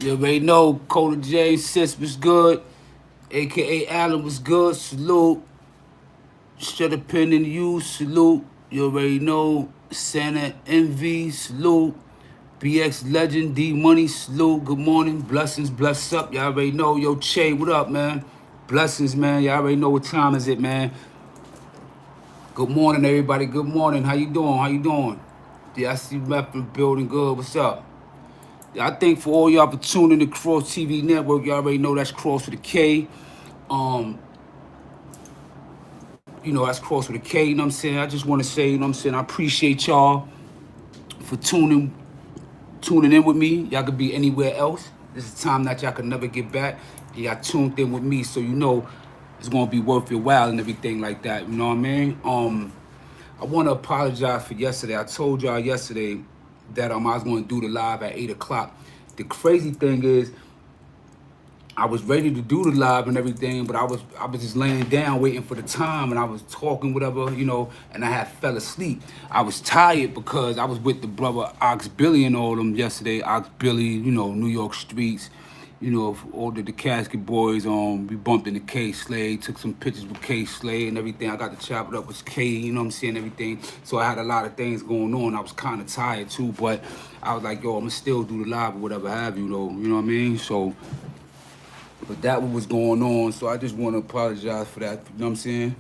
You already know Coda J, Sis was good, aka Allen was good. Salute. Straight up in you, salute. You already know Santa Envy, salute. BX Legend, D Money, salute. Good morning, blessings, bless up. Y'all already know. Yo, Che, what up, man? Blessings, man. Y'all already know what time is it, man. Good morning, everybody. Good morning. How you doing? How you doing? Yeah, I see Mepper building good. What's up? Yeah, I think for all y'all for tuning to Kross TV Network, y'all already know that's Kross with a K. Um, that's Kross with a K, you know what I'm saying? I just want to say, you know what I'm saying, I appreciate y'all for tuning in with me. Y'all could be anywhere else. This is time that y'all can never get back. And y'all tuned in with me, so you know it's gonna be worth your while and everything like that. You know what I mean? I want to apologize for yesterday. I told y'all yesterday that I was going to do the live at 8 o'clock. The crazy thing is, I was ready to do the live and everything, but I was just laying down waiting for the time, and I was talking whatever, and I had fell asleep. I was tired because I was with the brother Ox Billy and all them yesterday. Ox Billy, New York streets, all the Casket boys. We bumped into K Slade, took some pictures with K Slade and everything. I got to chop it up with K, you know what I'm saying, everything. So I had a lot of things going on. I was kind of tired too, but I was like, yo, I'm gonna still do the live or whatever have you, though. You know what I mean? So. But that was going on, so I just want to apologize for that. You know what I'm saying?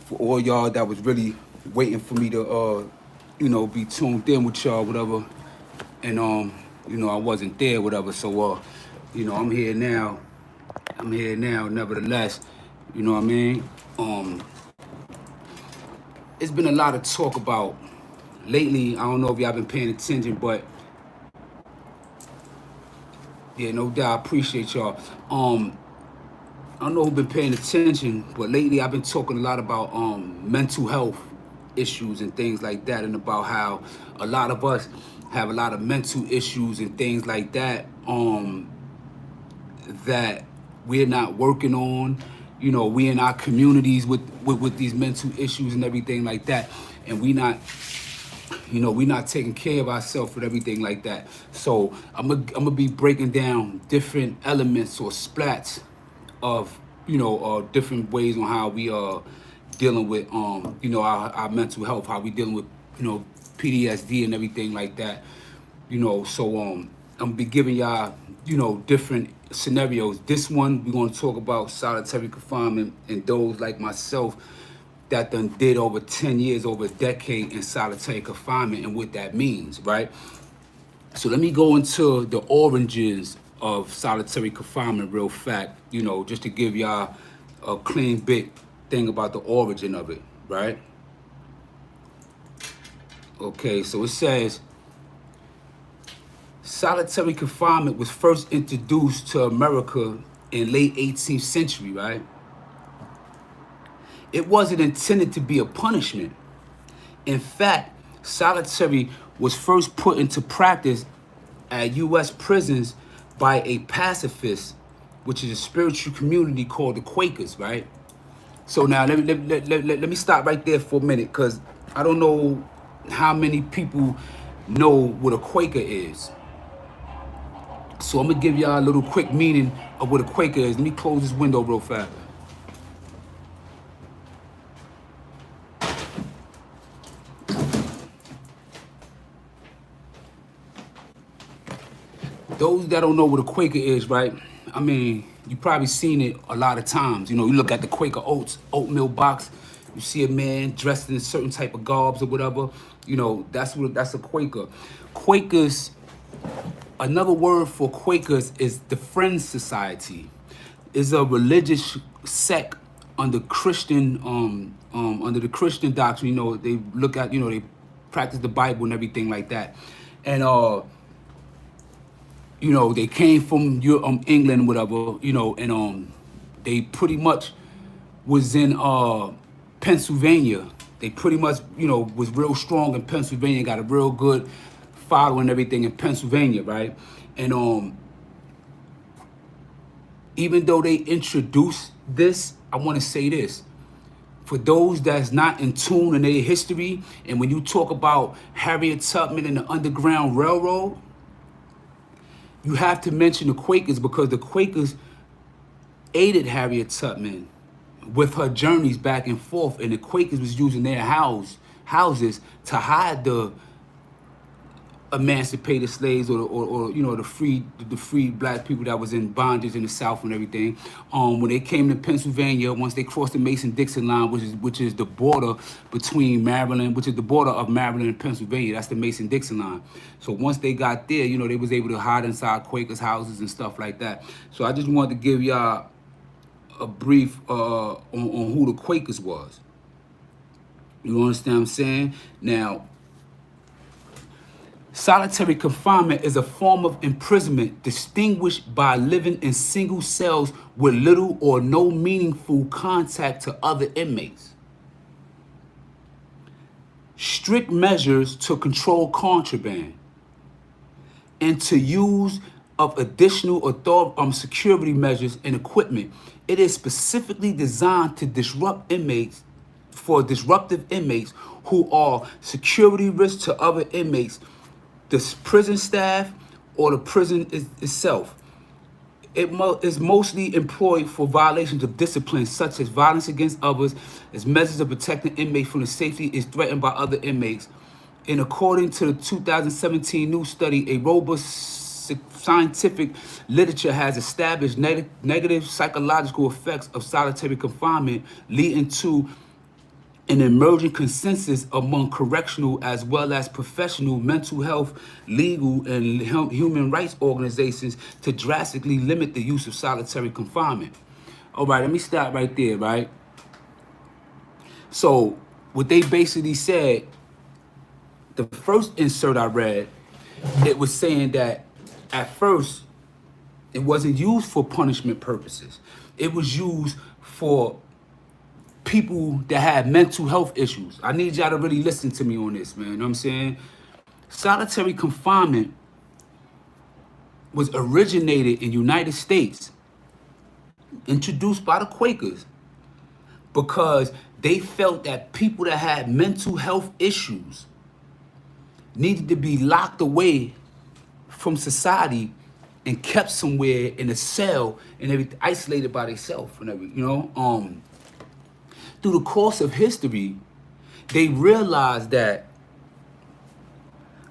For all y'all that was really waiting for me to, be tuned in with y'all, whatever. And I wasn't there, whatever. So, I'm here now. I'm here now, nevertheless. You know what I mean? It's been a lot of talk about lately. I don't know if y'all been paying attention, but yeah, no doubt. I appreciate y'all. I don't know who's been paying attention, but lately I've been talking a lot about mental health issues and things like that, and about how a lot of us have a lot of mental issues and things like that that we're not working on. We in our communities with these mental issues and everything like that, and we not taking care of ourselves with everything like that. So I'm gonna be breaking down different elements or splats of different ways on how we are dealing with our mental health, how we dealing with PTSD and everything like that. So I'm gonna be giving y'all different scenarios. This one we're gonna talk about solitary confinement and those like myself that done did over 10 years, over a decade in solitary confinement and what that means, right? So let me go into the origins of solitary confinement real fast, just to give y'all a clean bit thing about the origin of it, right? Okay, so it says solitary confinement was first introduced to America in late 18th century, right? It wasn't intended to be a punishment. In fact, solitary was first put into practice at U.S. prisons by a pacifist, which is a spiritual community called the Quakers, right? So now let me stop right there for a minute, because I don't know how many people know what a Quaker is. So I'm going to give y'all a little quick meaning of what a Quaker is. Let me close this window real fast. Those that don't know what a Quaker is, right? I mean, you probably seen it a lot of times. You look at the Quaker oatmeal box. You see a man dressed in a certain type of garbs or whatever. That's a Quaker. Quakers, another word for Quakers is the Friends Society. Is a religious sect under Christian under the Christian doctrine. They look at they practice the Bible and everything like that, and they came from England, whatever, and they pretty much was in Pennsylvania. They pretty much, was real strong in Pennsylvania, got a real good following and everything in Pennsylvania, right? And even though they introduced this, I want to say this. For those that's not in tune in their history, and when you talk about Harriet Tubman and the Underground Railroad, you have to mention the Quakers because the Quakers aided Harriet Tubman with her journeys back and forth, and the Quakers was using their houses to hide the emancipated slaves or you know the free black people that was in bondage in the South and everything. When they came to Pennsylvania, once they crossed the Mason-Dixon line, which is the border between Maryland, which is the border of Maryland and Pennsylvania, that's the Mason-Dixon line. So once they got there, you know, they was able to hide inside Quakers' houses and stuff like that. So I just wanted to give y'all a brief on who the Quakers was. You understand what I'm saying? Now, solitary confinement is a form of imprisonment distinguished by living in single cells with little or no meaningful contact to other inmates. Strict measures to control contraband and to use of additional security measures and equipment. It is specifically designed to disrupt inmates, for disruptive inmates who are security risks to other inmates, the prison staff, or the prison itself. It is mostly employed for violations of discipline, such as violence against others, as measures of protecting inmates from the safety is threatened by other inmates. And according to the 2017 new study, a robust scientific literature has established negative psychological effects of solitary confinement, leading to an emerging consensus among correctional as well as professional mental health, legal, and human rights organizations to drastically limit the use of solitary confinement. All right, let me stop right there, right? So what they basically said, the first insert I read, it was saying that at first it wasn't used for punishment purposes. It was used for people that had mental health issues. I need y'all to really listen to me on this, man. You know what I'm saying? Solitary confinement was originated in the United States, introduced by the Quakers, because they felt that people that had mental health issues needed to be locked away from society and kept somewhere in a cell and everything, isolated by themselves and everything, you know? Through the course of history, they realized that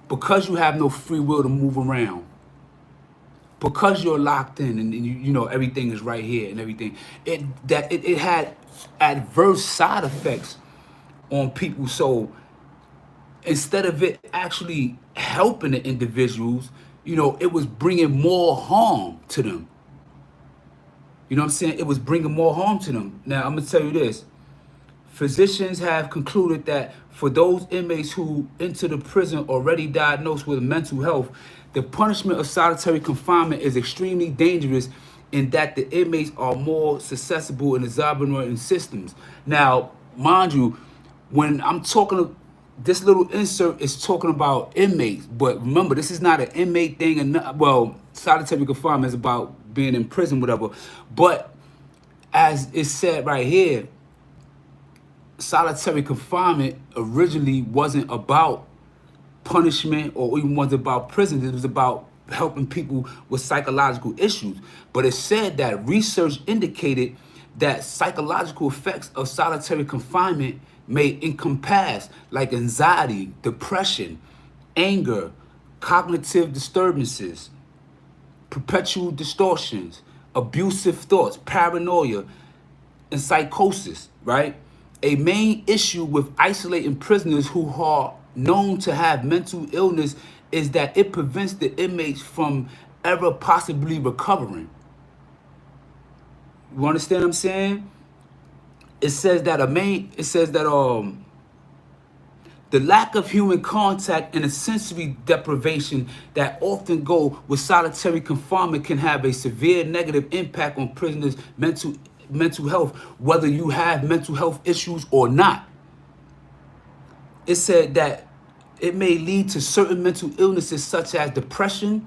because you have no free will to move around, because you're locked in and you know everything is right here and everything, it had adverse side effects on people. So instead of it actually helping the individuals, you know, it was bringing more harm to them. You know what I'm saying? It was bringing more harm to them. Now, I'm going to tell you this. Physicians have concluded that for those inmates who enter the prison already diagnosed with mental health, the punishment of solitary confinement is extremely dangerous in that the inmates are more susceptible in the Zabranor systems. Now, mind you, when I'm talking, this little insert is talking about inmates, but remember, this is not an inmate thing. And well, solitary confinement is about being in prison, whatever. But as it's said right here, solitary confinement originally wasn't about punishment or even wasn't about prison. It was about helping people with psychological issues. But it said that research indicated that psychological effects of solitary confinement may encompass like anxiety, depression, anger, cognitive disturbances, perpetual distortions, abusive thoughts, paranoia, and psychosis, right? A main issue with isolating prisoners who are known to have mental illness is that it prevents the inmates from ever possibly recovering. You understand what I'm saying? It says that the lack of human contact and a sensory deprivation that often go with solitary confinement can have a severe negative impact on prisoners' mental health, whether you have mental health issues or not. It said that it may lead to certain mental illnesses such as depression,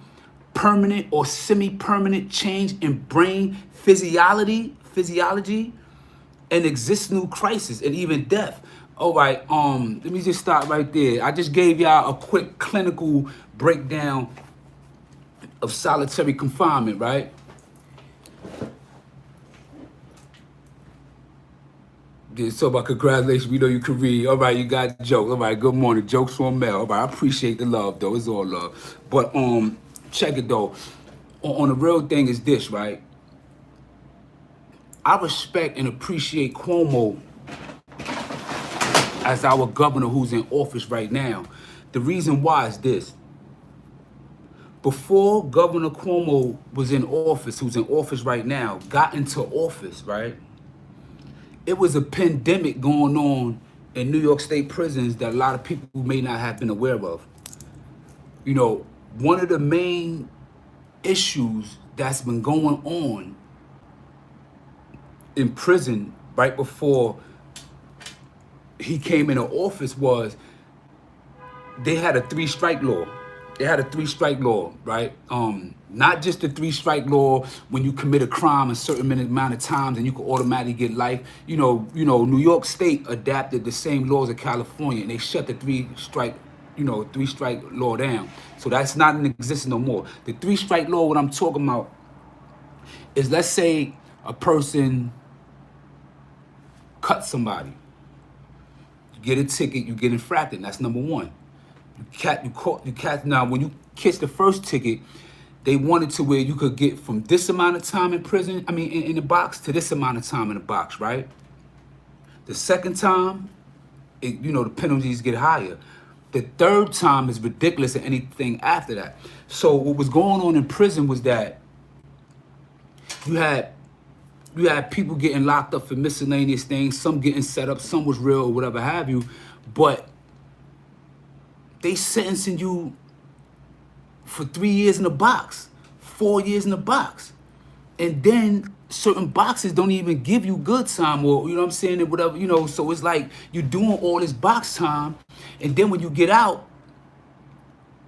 permanent or semi-permanent change in brain physiology, and existential crisis, and even death. All right, let me just stop right there. I just gave y'all a quick clinical breakdown of solitary confinement, right? So about congratulations, we know you can read. All right, you got jokes. All right, good morning. Jokes from Mel. All right, I appreciate the love though. It's all love. But check it though. On the real thing is this, right? I respect and appreciate Cuomo as our governor who's in office right now. The reason why is this. Before Governor Cuomo was in office, who's in office right now, got into office, right? It was a pandemic going on in New York State prisons that a lot of people may not have been aware of. You know, one of the main issues that's been going on in prison right before he came into office was they had a 3-strike law. They had a 3-strike law, right? Not just the 3-strike law when you commit a crime a certain amount of times and you can automatically get life. You know, New York State adapted the same laws of California and they shut the 3-strike, 3-strike law down. So that's not in existence no more. The 3-strike law, what I'm talking about is, let's say a person cuts somebody. You get a ticket, you get infracted. That's number one. You catch. Now, when you catch the first ticket, they wanted to where you could get from this amount of time in prison, in the box, to this amount of time in the box, right? The second time, the penalties get higher. The third time is ridiculous and anything after that. So what was going on in prison was that you had people getting locked up for miscellaneous things, some getting set up, some was real or whatever have you, but they sentencing you for 3 years in the box, 4 years in the box. And then certain boxes don't even give you good time, or, you know what I'm saying, and whatever, so it's like you're doing all this box time, and then when you get out,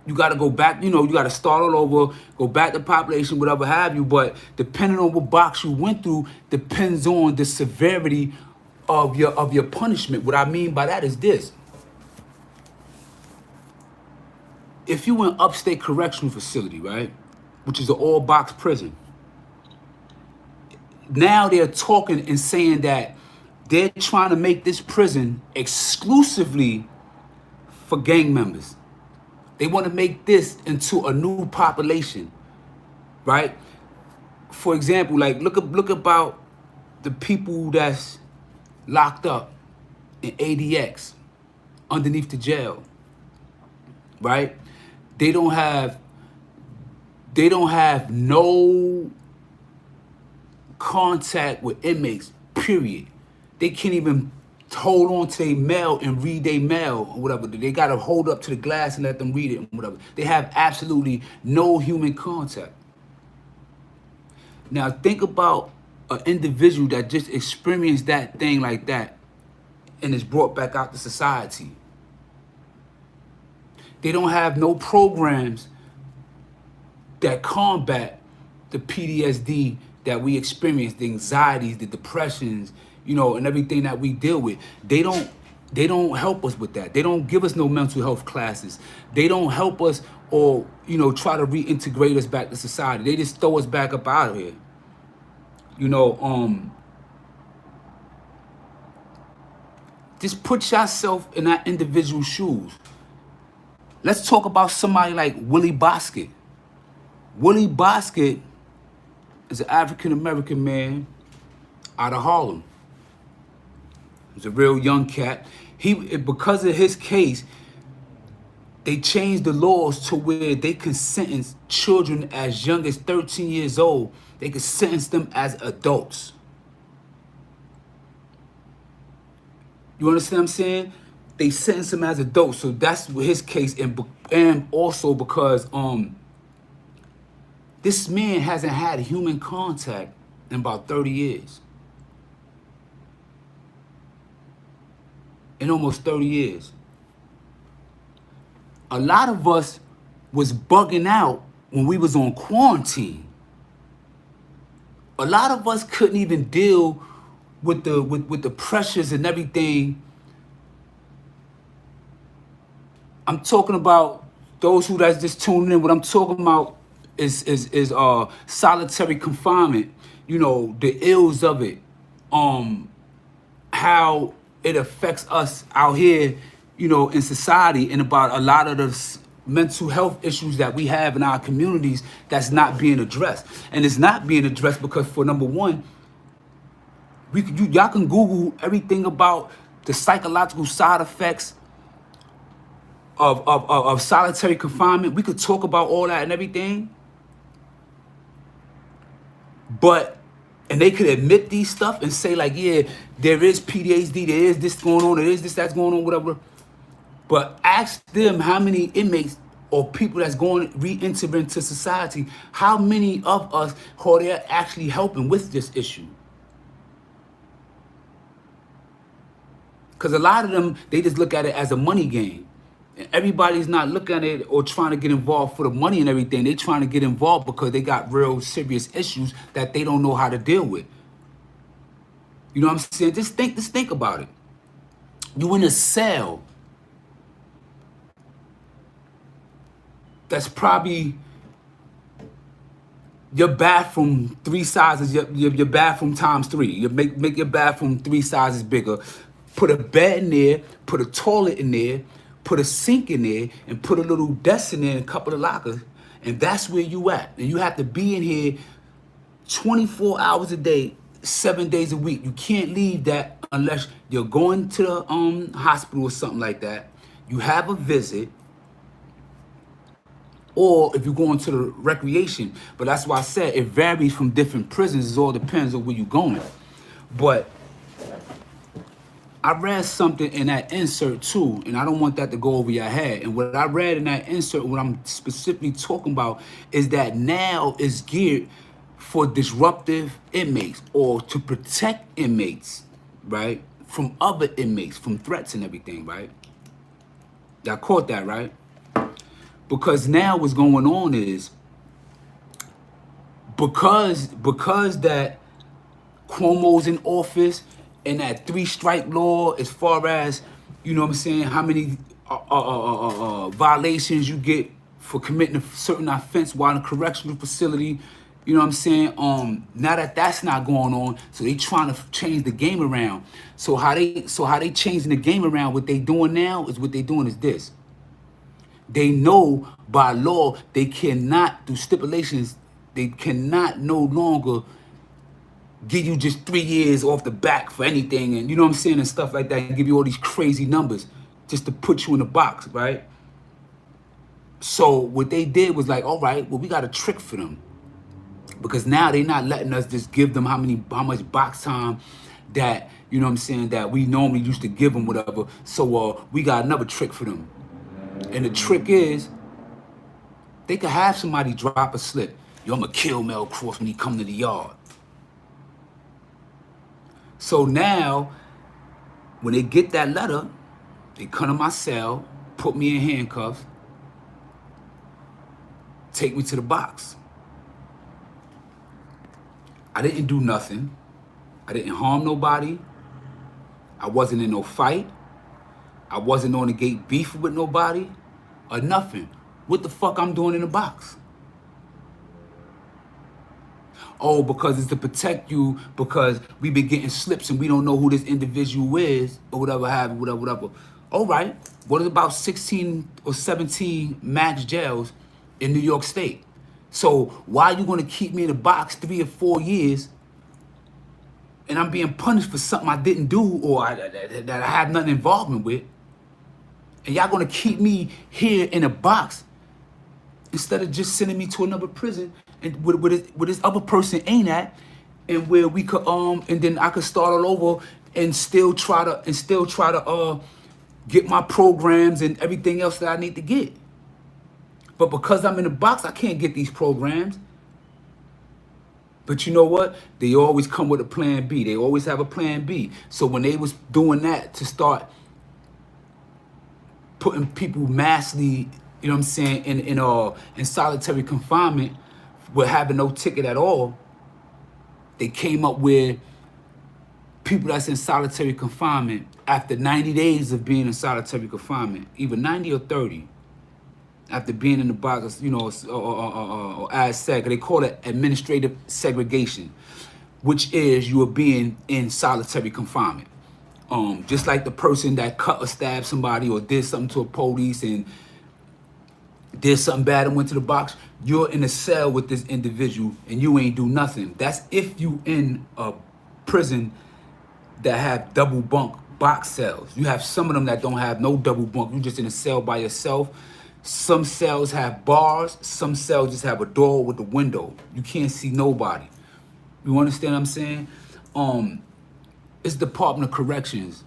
you got to go back, you got to start all over, go back to population, whatever have you. But depending on what box you went through depends on the severity of your punishment. What I mean by that is this. If you in upstate correctional facility, right, which is an all-box prison, now they're talking and saying that they're trying to make this prison exclusively for gang members. They want to make this into a new population, right? For example, like look about the people that's locked up in ADX underneath the jail, right? They don't have no contact with inmates, period. They can't even hold on to their mail and read their mail or whatever. They got to hold up to the glass and let them read it and whatever. They have absolutely no human contact. Now think about an individual that just experienced that thing like that and is brought back out to society. They don't have no programs that combat the PTSD that we experience, the anxieties, the depressions, and everything that we deal with. They don't help us with that. They don't give us no mental health classes. They don't help us or, try to reintegrate us back to society. They just throw us back up out of here. Just put yourself in that individual's shoes. Let's talk about somebody like Willie Bosket. Willie Bosket is an African-American man out of Harlem. He's a real young cat. Because of his case, they changed the laws to where they can sentence children as young as 13 years old. They can sentence them as adults. You understand what I'm saying? They sentence him as adults, so that's his case, and also because this man hasn't had human contact in about 30 years. In almost 30 years. A lot of us was bugging out when we was on quarantine. A lot of us couldn't even deal with the pressures and everything. I'm talking about those who that's just tuning in. What I'm talking about solitary confinement, you know, the ills of it, how it affects us out here, you know, in society, and about a lot of the mental health issues that we have in our communities that's not being addressed. And it's not being addressed because, for number one, y'all can Google everything about the psychological side effects of solitary confinement. We could talk about all that and everything, but, and they could admit these stuff and say like, yeah, there is PTSD, there is this going on, there is this, that's going on, whatever. But ask them how many inmates or people that's going re-enter into society, how many of us are they actually helping with this issue? Because a lot of them, they just look at it as a money game. And everybody's not looking at it or trying to get involved for the money and everything. They trying to get involved because they got real serious issues that they don't know how to deal with. You know what I'm saying? Just think about it. You in a cell that's probably your bathroom 3 sizes, your bathroom times 3. You make your bathroom 3 sizes bigger. Put a bed in there, put a toilet in there, put a sink in there, and put a little desk in there and a couple of lockers. And that's where you at. And you have to be in here 24 hours a day, 7 days a week. You can't leave that unless you're going to the hospital or something like that. You have a visit, or if you're going to the recreation. But that's why I said it varies from different prisons. It all depends on where you're going. But I read something in that insert too, and I don't want that to go over your head. And what I read in that insert, what I'm specifically talking about, is that now is geared for disruptive inmates, or to protect inmates, right, from other inmates, from threats and everything, right? Y'all caught that, right? Because now what's going on is, because that Cuomo's in office, and that 3-strike law, as far as, you know what I'm saying, how many violations you get for committing a certain offense while in a correctional facility, you know what I'm saying? Now that that's not going on, so they trying to change the game around. So how they changing the game around? What they doing now is this. They know by law they cannot, through stipulations, they cannot no longer give you just 3 years off the back for anything, and you know what I'm saying, and stuff like that, and give you all these crazy numbers just to put you in a box, right? So what they did was like, all right, well, we got a trick for them, because now they're not letting us just give them how much box time that, you know what I'm saying, that we normally used to give them, whatever. So we got another trick for them, and the trick is they could have somebody drop a slip. Yo, I'm gonna kill Mel Kross when he come to the yard. So now, when they get that letter, they come to my cell, put me in handcuffs, take me to the box. I didn't do nothing. I didn't harm nobody. I wasn't in no fight. I wasn't on the gate beefing with nobody or nothing. What the fuck I'm doing in the box? Oh, because it's to protect you, because we been getting slips and we don't know who this individual is, or whatever. All right, what is about 16 or 17 max jails in New York State? So why are you gonna keep me in a box 3 or 4 years and I'm being punished for something I didn't do, or that I have nothing involvement with? And y'all gonna keep me here in a box instead of just sending me to another prison and where this other person ain't at, and where we could and then I could start all over and still try to get my programs and everything else that I need to get. But because I'm in the box, I can't get these programs. But you know what? They always come with a plan B. They always have a plan B. So when they was doing that to start putting people massively, you know what I'm saying, in solitary confinement with having no ticket at all, they came up with people that's in solitary confinement after 90 days of being in solitary confinement, either 90 or 30. after being in the box, you know, or as seg. They call it administrative segregation, which is you are being in solitary confinement. Just like the person that cut or stabbed somebody or did something to a police and did something bad and went to the box, you're in a cell with this individual and you ain't do nothing. That's if you in a prison that have double bunk box cells. You have some of them that don't have no double bunk. You just in a cell by yourself. Some cells have bars. Some cells just have a door with a window. You can't see nobody. You understand what I'm saying? It's Department of Corrections.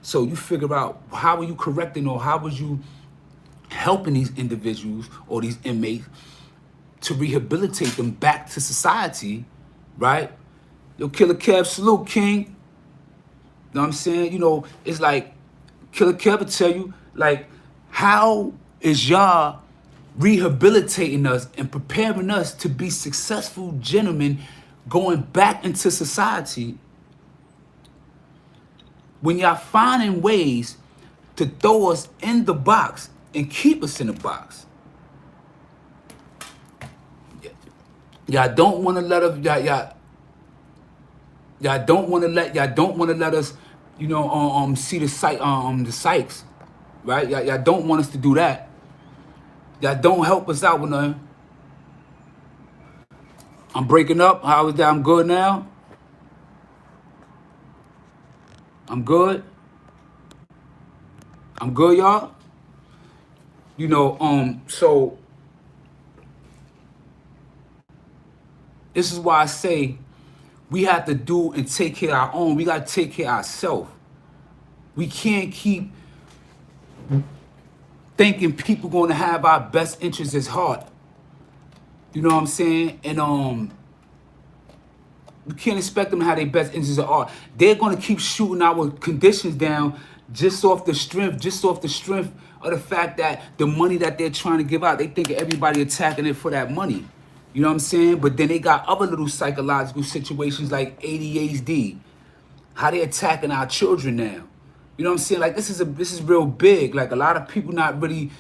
So you figure out how are you correcting or how was you helping these individuals or these inmates to rehabilitate them back to society, right? Yo, Killer Kev, salute, King. You know what I'm saying? You know, it's like Killer Kev will tell you, like, how is y'all rehabilitating us and preparing us to be successful gentlemen going back into society when y'all finding ways to throw us in the box and keep us in the box? Y'all don't want to let us, y'all don't want to let us, you know, see the sights, right? Y'all don't want us to do that. Y'all don't help us out with nothing. I'm breaking up. How is that? I'm good now. I'm good. I'm good, y'all. You know, so this is why I say we have to do and take care of our own. We got to take care of ourselves. We can't keep thinking people going to have our best interests at heart. You know what I'm saying? And we can't expect them to have their best interests at heart. They're going to keep shooting our conditions down just off the strength of the fact that the money that they're trying to give out, they think everybody attacking it for that money. You know what I'm saying? But then they got other little psychological situations like ADHD, how they attacking our children now. You know what I'm saying? Like this is real big. Like a lot of people not really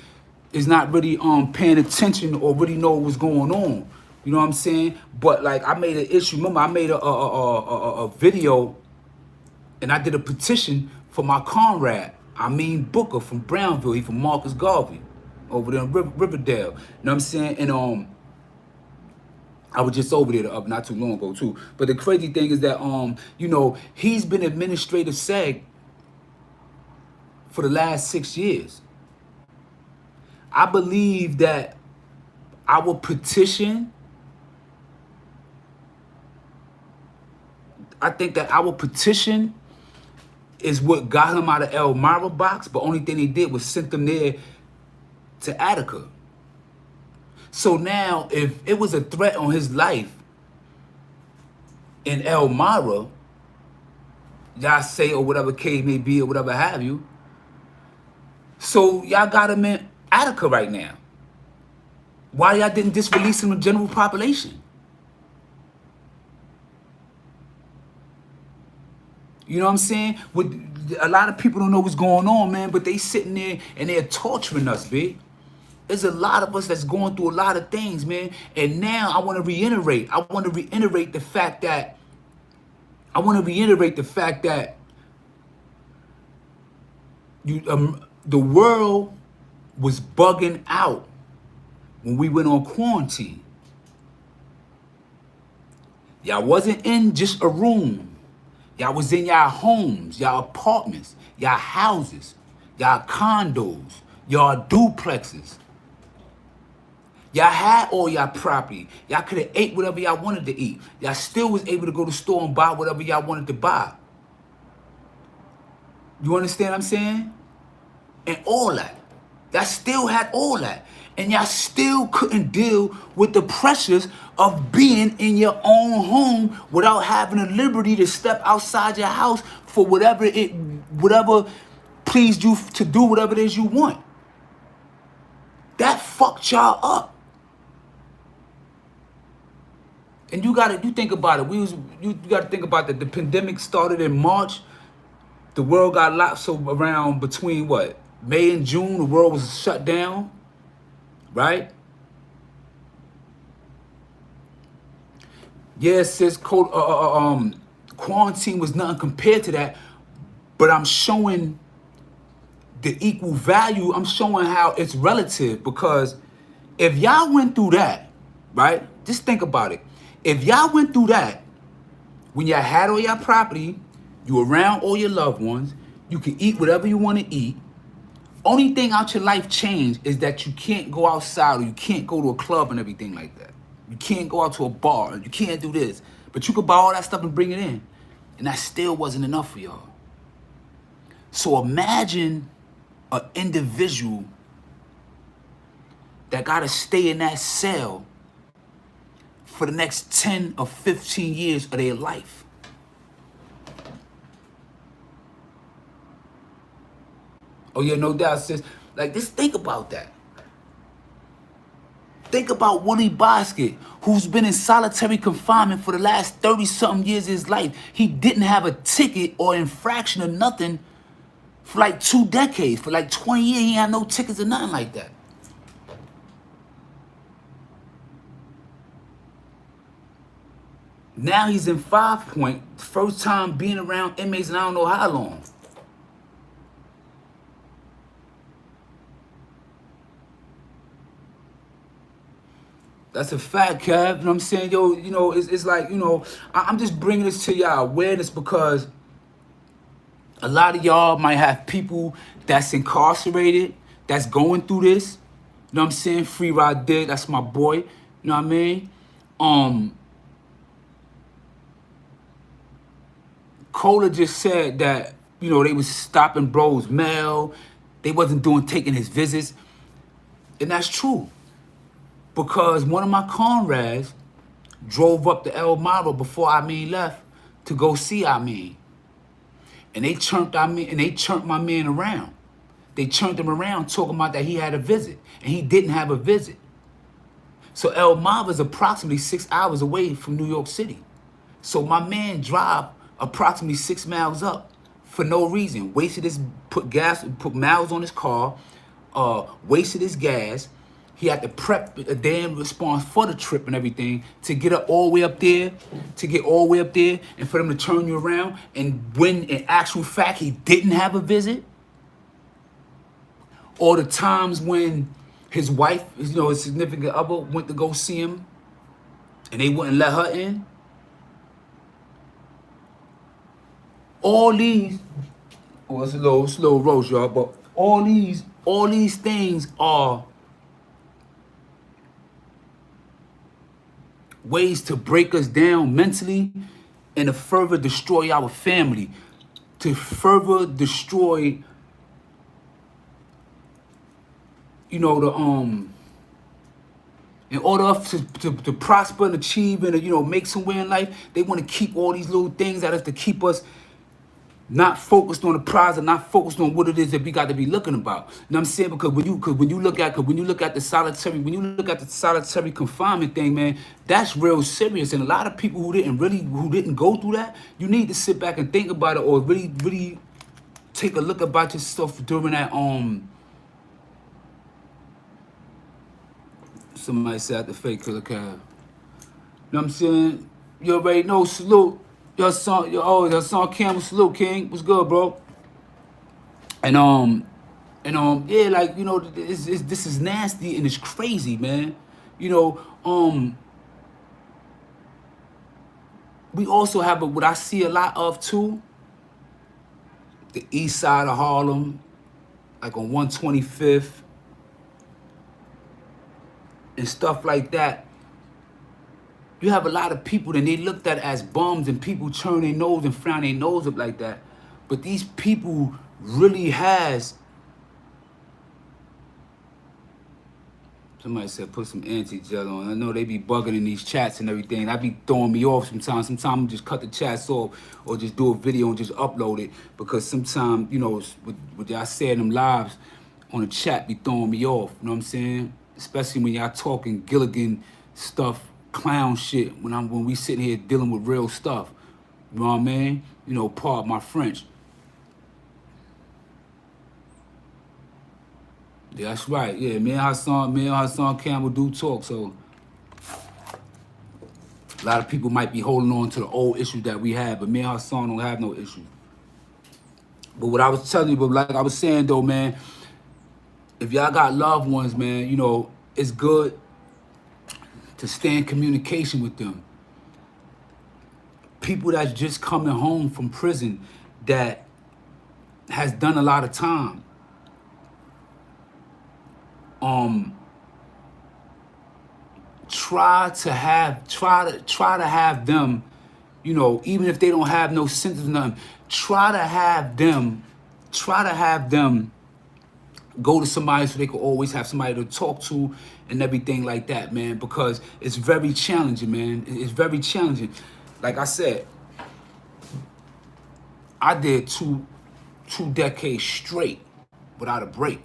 paying attention or really know what's going on. You know what I'm saying? But like I made an issue. Remember, I made a video and I did a petition for my comrade, Booker from Brownville. He from Marcus Garvey over there in Riverdale. You know what I'm saying? And I was just over there not too long ago too. But the crazy thing is that you know, he's been administrative seg for the last 6 years. I believe that our petition, I think that our petition is what got him out of Elmira box, but only thing they did was sent them there to Attica. So now, if it was a threat on his life in Elmira, y'all say, or whatever case may be, or whatever have you, so y'all got him in Attica right now. Why y'all didn't just release him to the general population? You know what I'm saying? A lot of people don't know what's going on, man, but they sitting there and they're torturing us, big. There's a lot of us that's going through a lot of things, man. And now I want to reiterate. I want to reiterate the fact that the world was bugging out when we went on quarantine. Y'all wasn't in just a room. Y'all was in y'all homes, y'all apartments, y'all houses, y'all condos, y'all duplexes. Y'all had all y'all property. Y'all could have ate whatever y'all wanted to eat. Y'all still was able to go to the store and buy whatever y'all wanted to buy. You understand what I'm saying? And all that. Y'all still had all that. And y'all still couldn't deal with the pressures of being in your own home without having the liberty to step outside your house for whatever pleased you to do whatever it is you want. That fucked y'all up. And you think about it. You gotta think about that. The pandemic started in March. The world got locked, so around between what? May and June, the world was shut down. right? Yeah, sis, quarantine was nothing compared to that, but I'm showing the equal value. I'm showing how it's relative, because if y'all went through that, right? Just think about it. If y'all went through that, when y'all had all your property, you around all your loved ones, you can eat whatever you want to eat. Only thing out your life changed is that you can't go outside, or you can't go to a club and everything like that. You can't go out to a bar. You can't do this. But you could buy all that stuff and bring it in. And that still wasn't enough for y'all. So imagine an individual that got to stay in that cell for the next 10 or 15 years of their life. Oh yeah, no doubt, sis. Like, just think about that. Think about Willie Bosket, who's been in solitary confinement for the last 30-something years of his life. He didn't have a ticket or infraction or nothing for like 2 decades. For like 20 years, he had no tickets or nothing like that. Now he's in 5 Point, first time being around inmates in I don't know how long. That's a fact, Kev. You know what I'm saying? Yo, you know, it's like, you know, I'm just bringing this to y'all awareness, because a lot of y'all might have people that's incarcerated, that's going through this. You know what I'm saying? Free Rod Dick, that's my boy. You know what I mean? Cola just said that, you know, they was stopping bro's mail. They wasn't taking his visits. And that's true. Because one of my comrades drove up to El Maro before Amin left to go see Amin. And they churned my man around. They churned him around talking about that he had a visit. And he didn't have a visit. So El Maro is approximately 6 hours away from New York City. So my man drive approximately 6 miles up for no reason. Put miles on his car, wasted his gas. He had to prep a damn response for the trip and everything to get up all the way up there, and for them to turn you around. And when in actual fact he didn't have a visit, or the times when his wife, you know, his significant other, went to go see him and they wouldn't let her in. All these, oh, it's a little roast, y'all, but all these things are ways to break us down mentally and to further destroy our family, to further destroy, you know, in order to prosper and achieve and, you know, make somewhere in life, they want to keep all these little things at us to keep us not focused on the prize and not focused on what it is that we got to be looking about. You know what I'm saying? Because when you look at the solitary confinement thing, man, that's real serious. And a lot of people who didn't go through that, you need to sit back and think about it, or really take a look about yourself during that somebody said the fake killer cab. You know what I'm saying? You already know, salute. Your son Campbell, salute, King. What's good, bro? And yeah, like, you know, this is nasty and it's crazy, man. You know, we also have what I see a lot of too, the east side of Harlem, like on 125th and stuff like that. You have a lot of people, and they looked at as bums, and people turn their nose and frown their nose up like that. But these people really has, somebody said put some anti-gel on. I know they be bugging in these chats and everything. That be throwing me off sometimes. Sometimes I just cut the chats off or just do a video and just upload it, because sometimes, you know, what y'all say in them lives on the chat be throwing me off. You know what I'm saying? Especially when y'all talking Gilligan stuff, clown shit, when we sitting here dealing with real stuff. You know what I mean? You know, pardon my French. Yeah, that's right. Yeah, me and Hassan Campbell do talk. So a lot of people might be holding on to the old issues that we had, but me and Hassan don't have no issue. But what I was telling you, but like I was saying though, man, if y'all got loved ones, man, you know, it's good to stay in communication with them. People that's just coming home from prison that has done a lot of time. Try to have them, you know, even if they don't have no symptoms, nothing. Try to have them go to somebody so they could always have somebody to talk to and everything like that, man, because it's very challenging, man. It's very challenging. Like I said, I did two decades straight without a break.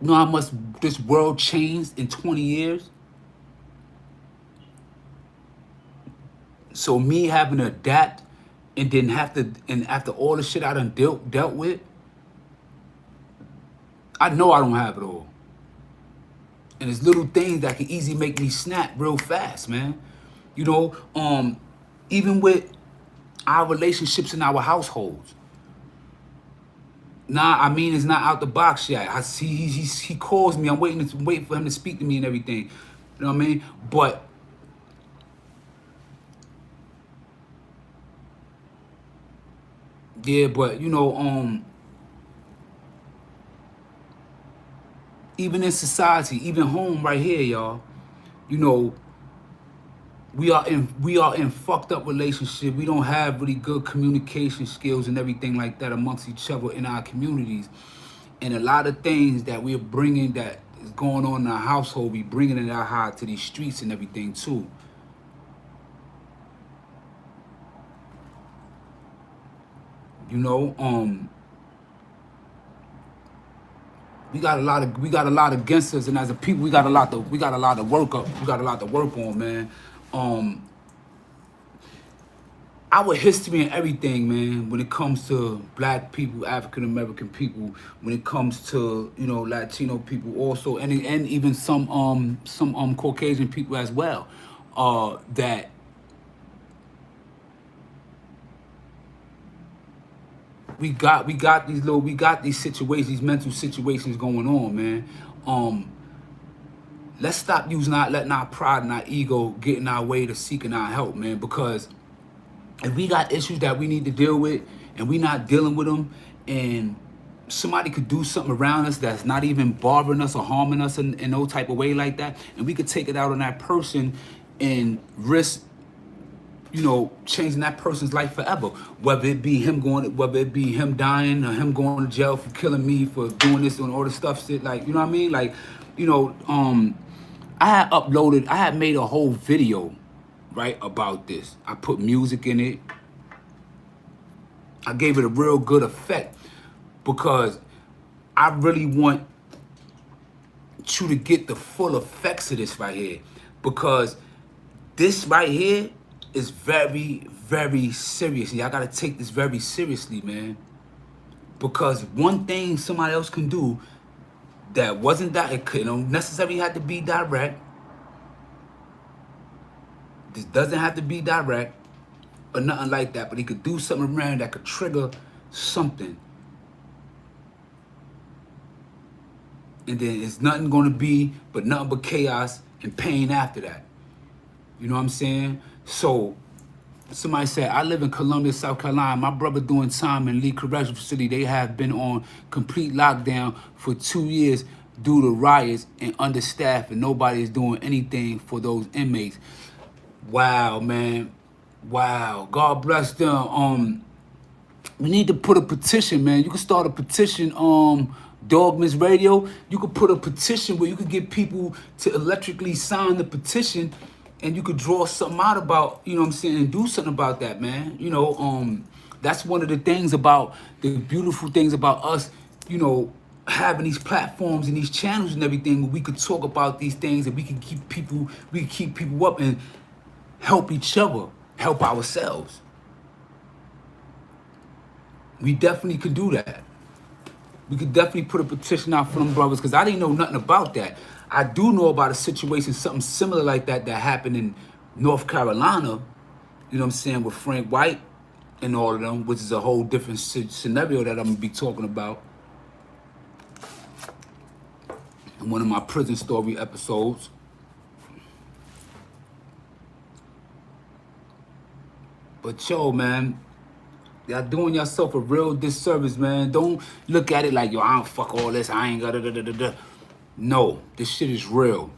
You know how much this world changed in 20 years? So me having to adapt and then have to, and after all the shit I done dealt with, I know I don't have it all. And there's little things that can easily make me snap real fast, man. You know, even with our relationships in our households. Nah, I mean, it's not out the box yet. I see he calls me. I'm waiting for him to speak to me and everything. You know what I mean? But yeah, but you know, even in society, even home right here, y'all, you know, we are in fucked up relationship. We don't have really good communication skills and everything like that amongst each other in our communities. And a lot of things that we're bringing that is going on in our household, we bringing it out high to these streets and everything too. You know, we got a lot against us, and as a people, we got a lot to work up. We got a lot to work on, man. Um, our history and everything, man, when it comes to black people, African American people, when it comes to, you know, Latino people also, and even some Caucasian people as well, that we got these situations, these mental situations going on, man. Let's stop letting our pride and our ego get in our way to seeking our help, man, because if we got issues that we need to deal with and we not dealing with them, and somebody could do something around us that's not even bothering us or harming us in no type of way like that, and we could take it out on that person and risk, you know, changing that person's life forever. Whether it be him dying or him going to jail for killing me for doing this and all this stuff, shit, like, you know what I mean? Like, you know, I had made a whole video, right, about this. I put music in it. I gave it a real good effect because I really want you to get the full effects of this right here, because this right here is very, very serious. Y'all gotta take this very seriously, man. Because one thing somebody else can do that wasn't that, it couldn't necessarily have to be direct. This doesn't have to be direct or nothing like that, but he could do something around that could trigger something. And then it's nothing gonna be but nothing but chaos and pain after that. You know what I'm saying? So somebody said, I live in Columbia, South Carolina. My brother doing time in Lee Correctional Facility. They have been on complete lockdown for 2 years due to riots and understaffed, and nobody is doing anything for those inmates. Wow, man. Wow. God bless them. We need to put a petition, man. You can start a petition, Dogman's Radio. You could put a petition where you could get people to electrically sign the petition, and you could draw something out about, you know what I'm saying, and do something about that, man. You know, that's one of the things about the beautiful things about us, you know, having these platforms and these channels and everything where we could talk about these things, and we can keep people up and help each other, help ourselves. We definitely could do that. We could definitely put a petition out for them brothers, because I didn't know nothing about that. I do know about a situation, something similar like that, that happened in North Carolina, you know what I'm saying, with Frank White and all of them, which is a whole different scenario that I'm going to be talking about in one of my prison story episodes. But yo, man, y'all doing yourself a real disservice, man. Don't look at it like, yo, I don't fuck all this. I ain't got da. No, this shit is real.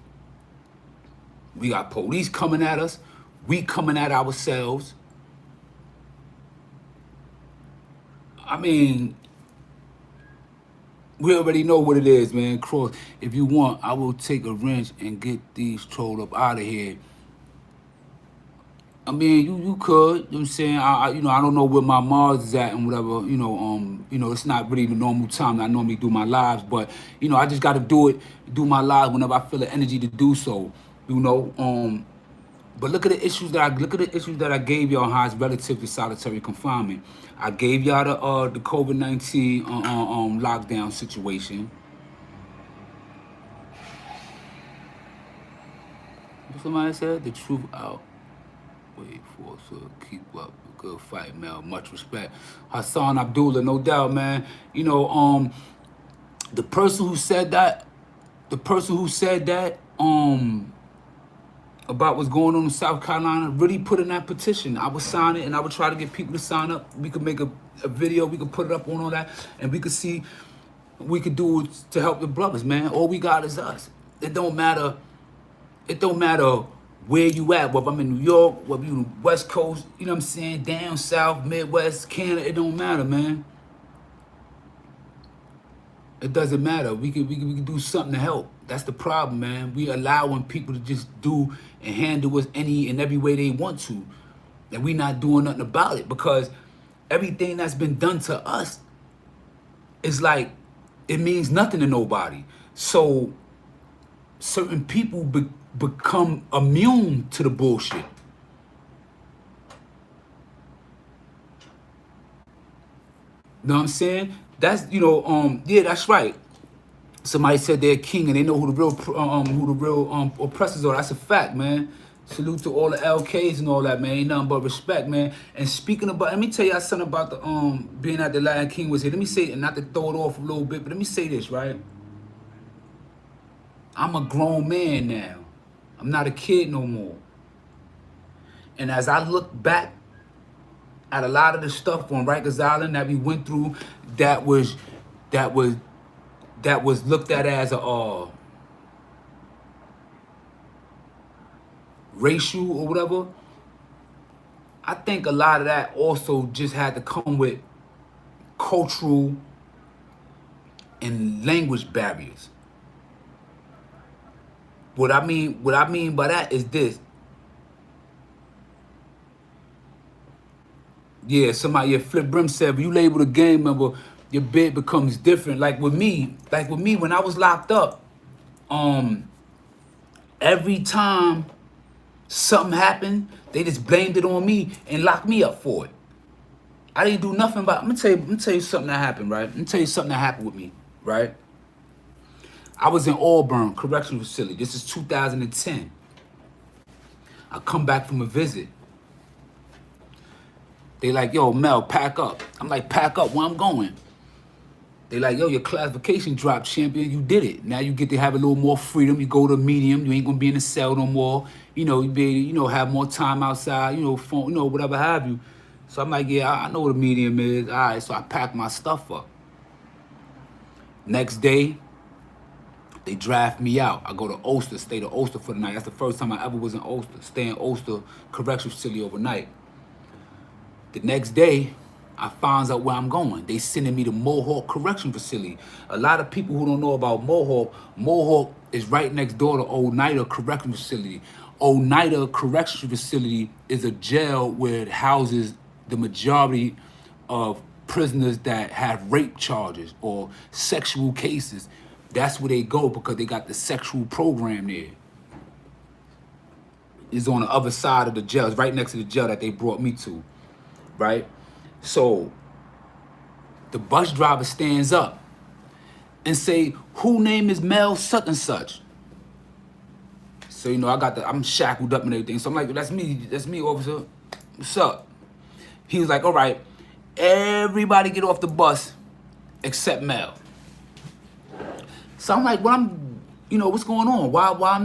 We got police coming at us. We coming at ourselves. I mean, we already know what it is, man. Kross, if you want, I will take a wrench and get these trolls up out of here. I mean, you could, you know what I'm saying? I don't know where my Mars is at and whatever, it's not really the normal time that I normally do my lives, but, I just got to do my lives whenever I feel the energy to do so, but look at the issues that I gave y'all, how it's relative to solitary confinement. I gave y'all the COVID-19 lockdown situation. Somebody said the truth out. Wait for us to keep up. Good fight, Mel. Much respect. Hassan Abdullah, no doubt, man. The person who said that, about what's going on in South Carolina, really put in that petition. I would sign it, and I would try to get people to sign up. We could make a video, we could put it up on all that, and we could see what we could do to help the brothers, man. All we got is us. It don't matter where you at, whether I'm in New York, whether you in West Coast, you know what I'm saying, down south, Midwest, Canada, it don't matter, man. It doesn't matter. We can do something to help. That's the problem, man. We allowing people to just do and handle us any and every way they want to. And we not doing nothing about it, because everything that's been done to us is like, it means nothing to nobody. So certain people become immune to the bullshit. Know what I'm saying? That's, yeah, that's right. Somebody said they're king and they know who the real oppressors are. That's a fact, man. Salute to all the LKs and all that, man. Ain't nothing but respect, man. And speaking about, let me tell y'all something about the being at the Lion King was here. Let me say, and not to throw it off a little bit, but let me say this, right? I'm a grown man now. I'm not a kid no more. And as I look back at a lot of the stuff on Rikers Island that we went through, that was looked at as a racial or whatever, I think a lot of that also just had to come with cultural and language barriers. What I mean by that is this. Yeah, Flip Brim said, if you label the gang member, your bid becomes different. Like with me, when I was locked up, every time something happened, they just blamed it on me and locked me up for it. I didn't do nothing about it. I'm gonna tell you something that happened, right? I'm gonna tell you something that happened with me, right? I was in Auburn Correctional Facility. This is 2010. I come back from a visit. They like, yo, Mel, pack up. I'm like, pack up, where I'm going? They like, yo, your classification dropped, champion. You did it. Now you get to have a little more freedom. You go to medium. You ain't gonna be in the cell no more. You be, have more time outside. Phone, whatever have you. So I'm like, yeah, I know what a medium is. All right, so I packed my stuff up. Next day, they draft me out. I go to Ulster, stay to Ulster for the night. That's the first time I ever was in Ulster. Stay in Ulster Correctional Facility overnight. The next day, I finds out where I'm going. They sending me to Mohawk Correction Facility. A lot of people who don't know about Mohawk is right next door to Oneida Correction Facility. Oneida Correction Facility is a jail where it houses the majority of prisoners that have rape charges or sexual cases. That's where they go because they got the sexual program there. It's on the other side of the jail. It's right next to the jail that they brought me to. Right? So the bus driver stands up and say, who name is Mel such and such? So, you know, I'm shackled up and everything. So I'm like, that's me, officer. What's up? He was like, all right, everybody get off the bus except Mel. So I'm like, what's going on? Why I'm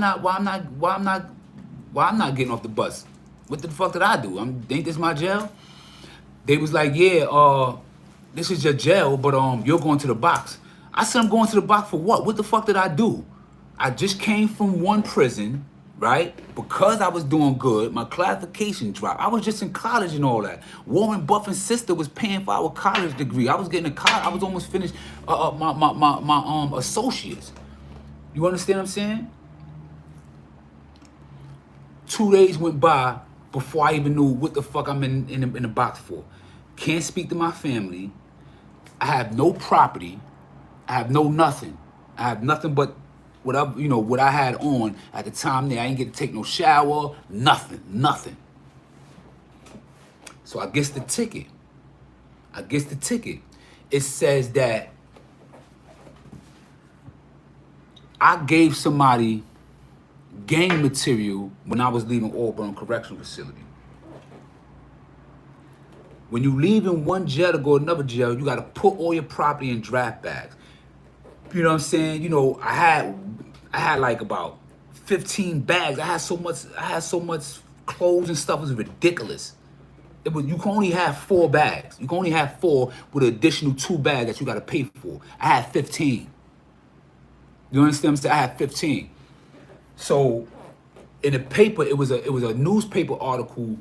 not getting off the bus? What the fuck did I do? Ain't this my jail? They was like, yeah, this is your jail, but you're going to the box. I said, I'm going to the box for what? What the fuck did I do? I just came from one prison, right? Because I was doing good, my classification dropped. I was just in college and all that. Warren Buffett's sister was paying for our college degree. I was getting a college. I was almost finished my associates. You understand what I'm saying? 2 days went by before I even knew what the fuck I'm in the box for. Can't speak to my family. I have no property. I have no nothing. I have nothing but whatever, what I had on at the time there. I ain't get to take no shower, nothing. So I guess the ticket. It says that I gave somebody gang material when I was leaving Auburn Correctional Facility. When you leave in one jail to go to another jail, you got to put all your property in draft bags. You know what I'm saying? I had like about 15 bags. I had so much clothes and stuff. It was ridiculous. You can only have 4 bags. You can only have 4 with an additional 2 bags that you got to pay for. I had 15. You understand what I'm saying? I had 15. So in the paper, it was a newspaper article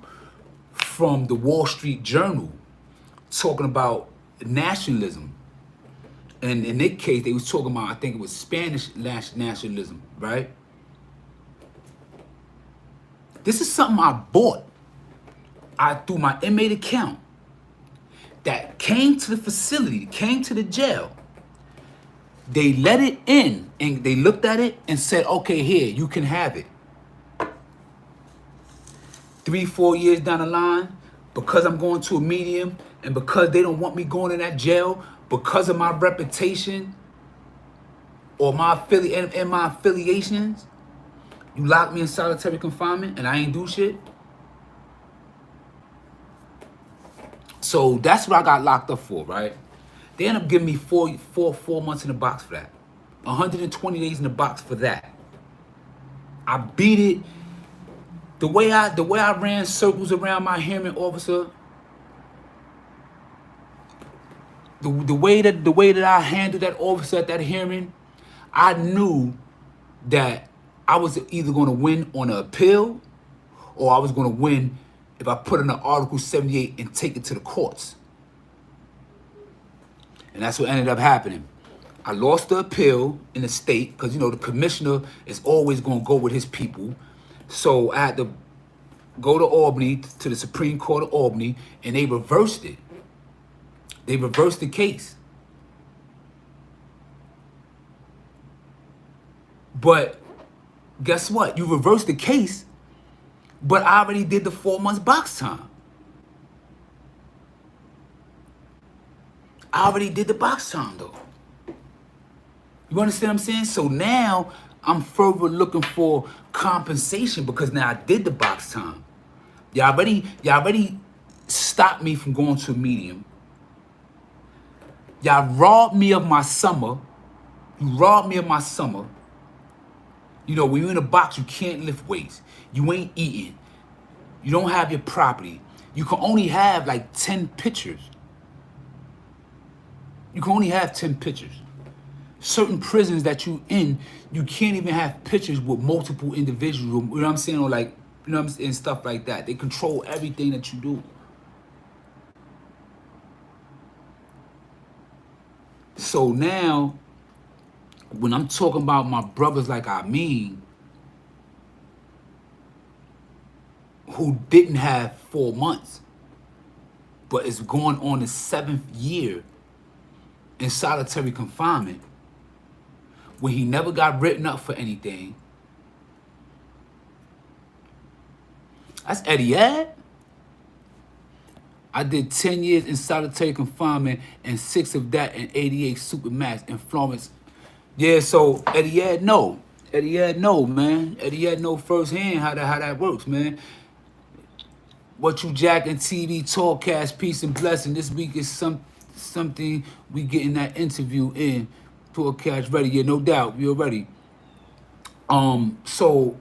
from the Wall Street Journal talking about nationalism. And in that case, they was talking about, I think it was Spanish nationalism, right? This is something I bought through my inmate account that came to the facility, came to the jail. They let it in and they looked at it and said, okay, here, you can have it. 3-4 years down the line, because I'm going to a medium and because they don't want me going in that jail, because of my reputation or my affiliations, you lock me in solitary confinement and I ain't do shit. So that's what I got locked up for, right? They end up giving me 4 months in the box for that. 120 days in the box for that. I beat it. The way I ran circles around my hearing officer, the way that I handled that officer at that hearing, I knew that I was either going to win on an appeal or I was going to win if I put in an Article 78 and take it to the courts. And that's what ended up happening. I lost the appeal in the state because, the commissioner is always going to go with his people. So I had to go to Albany, to the Supreme Court of Albany, and they reversed it. They reversed the case. But guess what? You reversed the case, but I already did the 4 months box time. I already did the box time, though. You understand what I'm saying? So now I'm further looking for compensation because now I did the box time. Y'all already stopped me from going to a medium. Y'all robbed me of my summer. You robbed me of my summer. When you're in a box, you can't lift weights. You ain't eating. You don't have your property. You can only have like 10 pictures. You can only have 10 pictures. Certain prisons that you in, you can't even have pictures with multiple individuals. You know what I'm saying? Or like, and stuff like that. They control everything that you do. So now, when I'm talking about my brothers like who didn't have 4 months, but is going on the 7th year in solitary confinement, when he never got written up for anything. That's Eddie Ed. I did 10 years in solitary confinement and 6 of that in 88 Supermax in Florence, Yeah, so Eddie had no. Eddie had no, man. Eddie had no firsthand how that works, man. What you jacking TV Talkcast, peace and blessing. This week is something we getting that interview in. Talkcast ready, yeah, no doubt. We're ready. So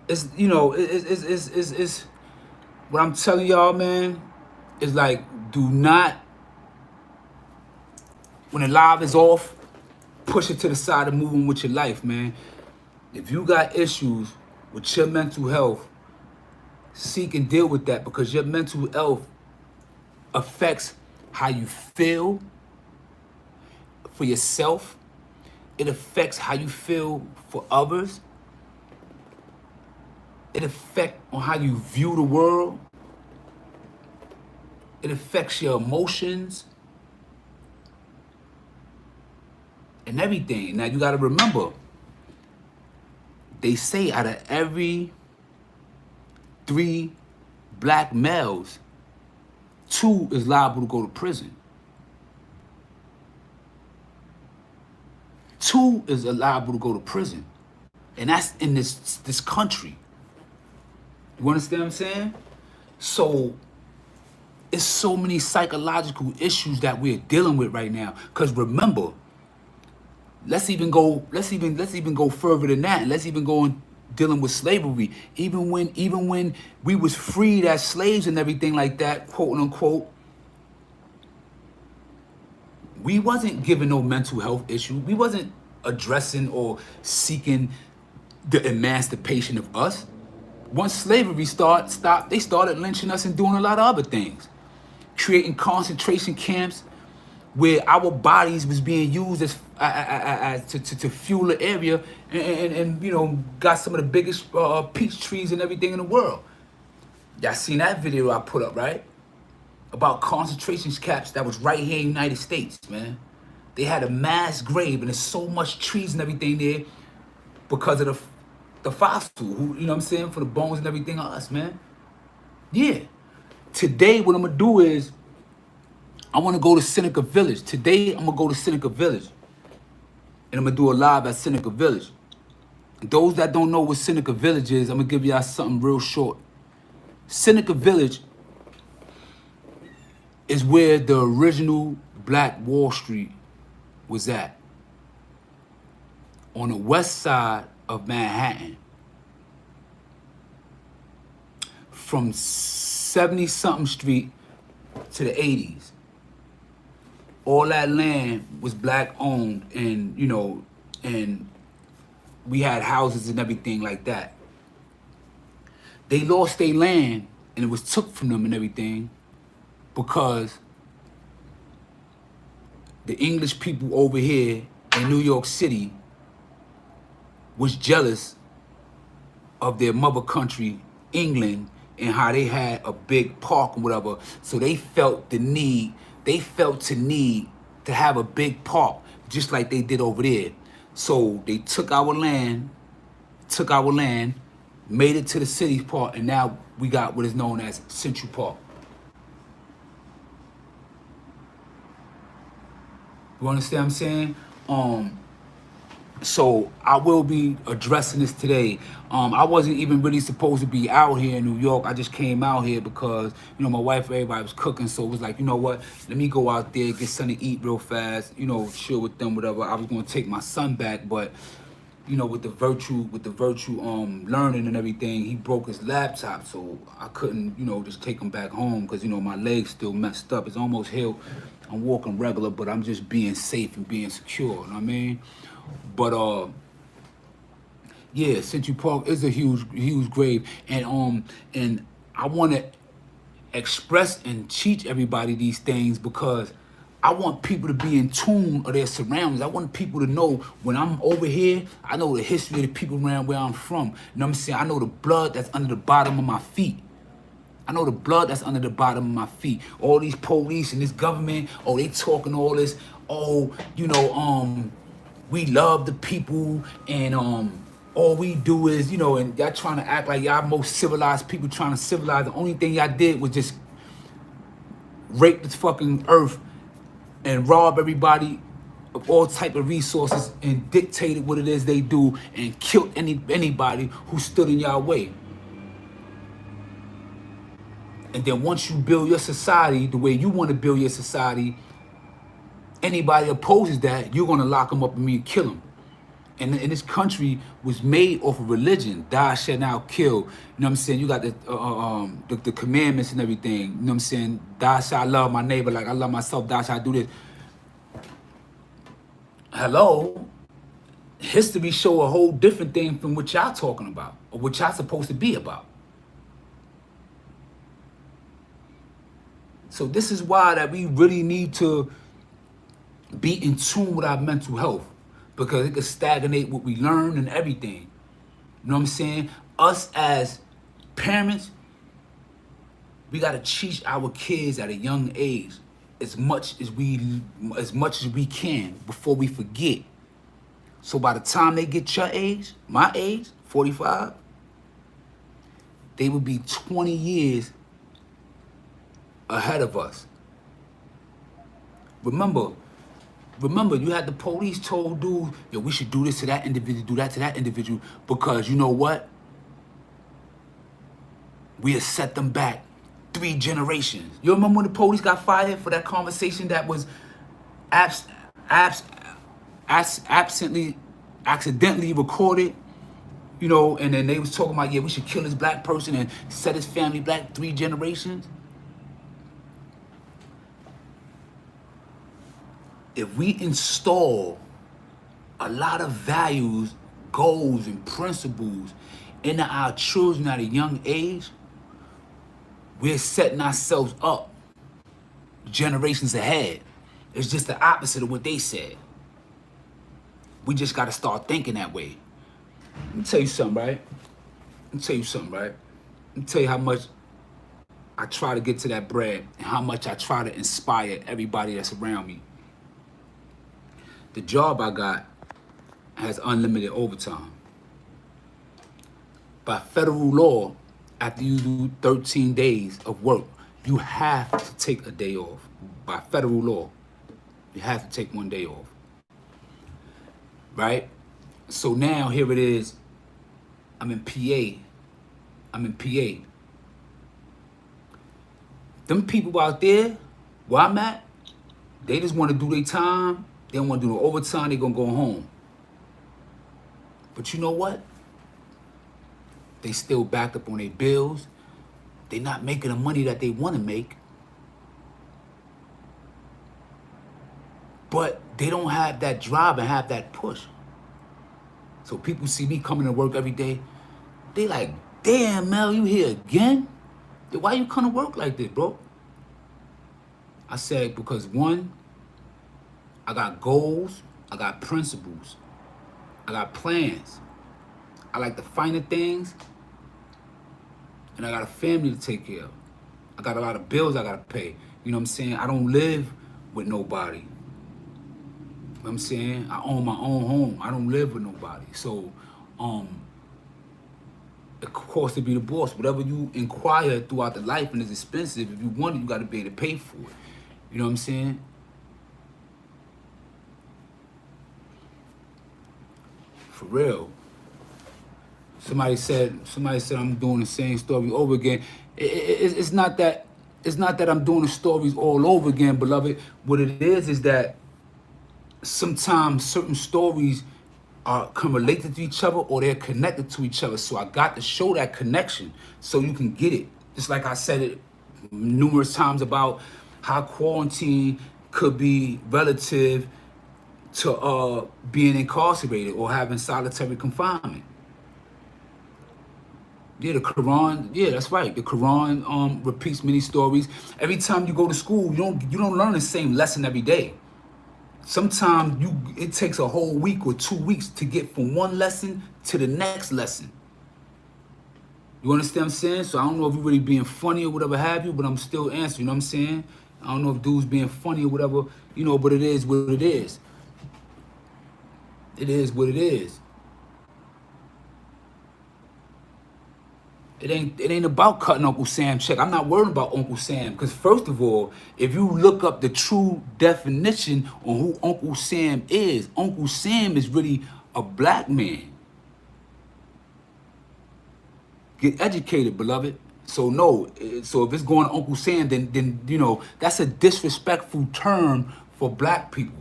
it's it's what I'm telling y'all, man, is like do not when the live is off, push it to the side and move on with your life, man. If you got issues with your mental health, seek and deal with that because your mental health affects how you feel for yourself. It affects how you feel for others. It affects on how you view the world. It affects your emotions and everything. Now you got to remember, they say out of every 3 black males, 2 is liable to go to prison. 2 is liable to go to prison. And that's in this country. You understand what I'm saying? So it's so many psychological issues that we're dealing with right now. Because remember, let's even go further than that. Let's even go on dealing with slavery. Even when we was freed as slaves and everything like that, quote unquote, we wasn't given no mental health issue. We wasn't addressing or seeking the emancipation of us. Once slavery stopped, they started lynching us and doing a lot of other things. Creating concentration camps where our bodies was being used as to fuel the area and you know, got some of the biggest peach trees and everything in the world. Y'all seen that video I put up, right? About concentration camps that was right here in the United States, man. They had a mass grave and there's so much trees and everything there because of the fossil, who, you know what I'm saying, for the bones and everything of us, man. Yeah. Today, what I'm gonna do is I wanna go to Seneca Village. Today, I'm gonna go to Seneca Village. And I'm gonna do a live at Seneca Village. Those that don't know what Seneca Village is, I'm gonna give y'all something real short. Seneca Village is where the original Black Wall Street was at. On the west side of Manhattan. From 70-something Street to the 80s. All that land was black owned and, you know, and we had houses and everything like that. They lost their land and it was took from them and everything because the English people over here in New York City was jealous of their mother country, England, and how they had a big park or whatever. So they felt the need, to have a big park, just like they did over there. So they took our land, made it to the city park, and now we got what is known as Central Park. You understand what I'm saying? So I will be addressing this today. I wasn't even really supposed to be out here in New York. I just came out here because, you know, my wife, everybody was cooking. So it was like, you know what, let me go out there, get something to eat real fast, you know, chill with them, whatever. I was going to take my son back, but, you know, with the virtue learning and everything, he broke his laptop. So I couldn't, you know, just take him back home because, you know, my leg's still messed up. It's almost healed. I'm walking regular, but I'm just being safe and being secure, you know what I mean? But yeah, Central Park is a huge grave, and I want to express and teach everybody these things because I want people to be in tune of their surroundings. I want people to know when I'm over here, I know the history of the people around where I'm from. You know what I'm saying? I know the blood that's under the bottom of my feet. I know the blood that's under the bottom of my feet. All these police and this government, oh, they talking all this, oh, you know, we love the people and all we do is, you know, and y'all trying to act like y'all most civilized people trying to civilize. The only thing y'all did was just rape this fucking earth and rob everybody of all type of resources and dictated what it is they do and killed anybody who stood in your way. And then once you build your society the way you want to build your society, anybody opposes that, you're going to lock them up and kill them. And this country was made off of religion. Thou shalt not kill. You know what I'm saying? You got the commandments and everything. You know what I'm saying? Thou shalt love my neighbor like I love myself. Thou shalt do this. Hello? History show a whole different thing from what y'all talking about or what y'all supposed to be about. So this is why that we really need to be in tune with our mental health, because it could stagnate what we learn and everything. You know what I'm saying? Us as parents, we gotta teach our kids at a young age as much as we can before we forget. So by the time they get your age, my age, 45, they would be 20 years ahead of us. Remember, you had the police told dudes, yo, we should do this to that individual, do that to that individual, because you know what? We have set them back 3 generations. You remember when the police got fired for that conversation that was accidentally recorded, you know, and then they was talking about, yeah, we should kill this black person and set his family back 3 generations? If we install a lot of values, goals, and principles into our children at a young age, we're setting ourselves up generations ahead. It's just the opposite of what they said. We just got to start thinking that way. Let me tell you something, right? Let me tell you how much I try to get to that bread and how much I try to inspire everybody that's around me. The job I got has unlimited overtime. By federal law, after you do 13 days of work, you have to take a day off. By federal law, you have to take 1 day off. Right? So now here it is. I'm in PA. Them people out there, where I'm at, they just want to do their time. They don't want to do no overtime. They're going to go home. But you know what? They still backed up on their bills. They're not making the money that they want to make. But they don't have that drive and have that push. So people see me coming to work every day. They like, damn, Mel, you here again? Why you come to work like this, bro? I said, because 1, I got goals, I got principles, I got plans. I like the finer things, and I got a family to take care of. I got a lot of bills I gotta pay. You know what I'm saying? I don't live with nobody. You know what I'm saying? I own my own home. I don't live with nobody. So, of course, to be the boss, whatever you inquire throughout the life and it's expensive, if you want it, you gotta be able to pay for it. You know what I'm saying? For real. Somebody said I'm doing the same story over again. It's not that I'm doing the stories all over again, beloved. What it is that sometimes certain stories can relate to each other or they're connected to each other. So I got to show that connection so you can get it. Just like I said it numerous times about how quarantine could be relative to being incarcerated or having solitary confinement. Yeah, the Quran, yeah, that's right. The Quran repeats many stories. Every time you go to school, you don't learn the same lesson every day. Sometimes it takes a whole week or 2 weeks to get from one lesson to the next lesson. You understand what I'm saying? So I don't know if you're really being funny or whatever have you, but I'm still answering, you know what I'm saying? I don't know if dude's being funny or whatever, you know, but it is what it is. It is what it is. It ain't about cutting Uncle Sam check. I'm not worried about Uncle Sam because first of all, if you look up the true definition on who Uncle Sam is really a black man. Get educated, beloved. So no, so if it's going to Uncle Sam, then you know that's a disrespectful term for black people.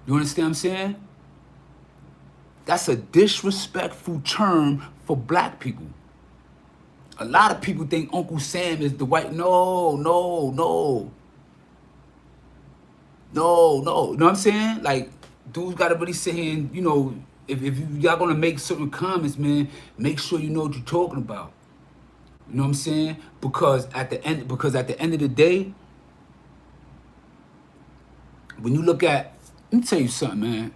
You understand what I'm saying? That's a disrespectful term for black people. A lot of people think Uncle Sam is the white. No, no, no, no, no. You know what I'm saying? Like, dudes got to really sit here and, you know, if y'all gonna make certain comments, man, make sure you know what you're talking about. You know what I'm saying? Because at the end of the day, when you look at, let me tell you something, man.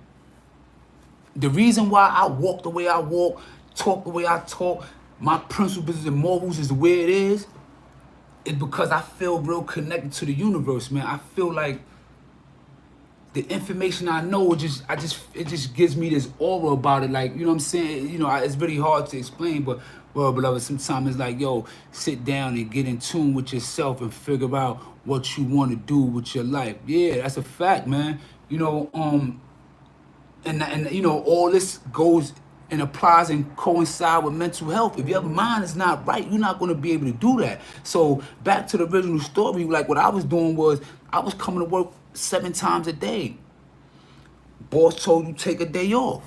The reason why I walk the way I walk, talk the way I talk, my principles and morals is the way it is because I feel real connected to the universe, man. I feel like the information I know, it just gives me this aura about it. Like, you know what I'm saying? You know, it's really hard to explain, but well, beloved, sometimes it's like, yo, sit down and get in tune with yourself and figure out what you want to do with your life. Yeah, that's a fact, man. You know, and you know, all this goes and applies and coincide with mental health. If your mind is not right, you're not going to be able to do that. So back to the original story, like what I was doing was I was coming to work 7 times a day. Boss told you take a day off.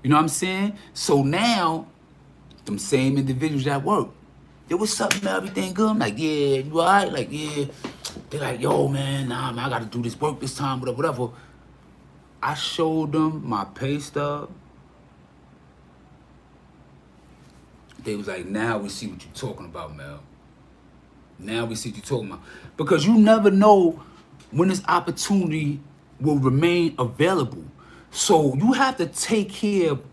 You know what I'm saying? So now, them same individuals at work, yo, what's up, man? Everything good? I'm like, yeah, you all right? Like, yeah. They're like, yo, man, nah, man, I got to do this work this time, whatever. I showed them my pay stub. They was like, now we see what you're talking about, Mel. Now we see what you're talking about. Because you never know when this opportunity will remain available. So you have to take care of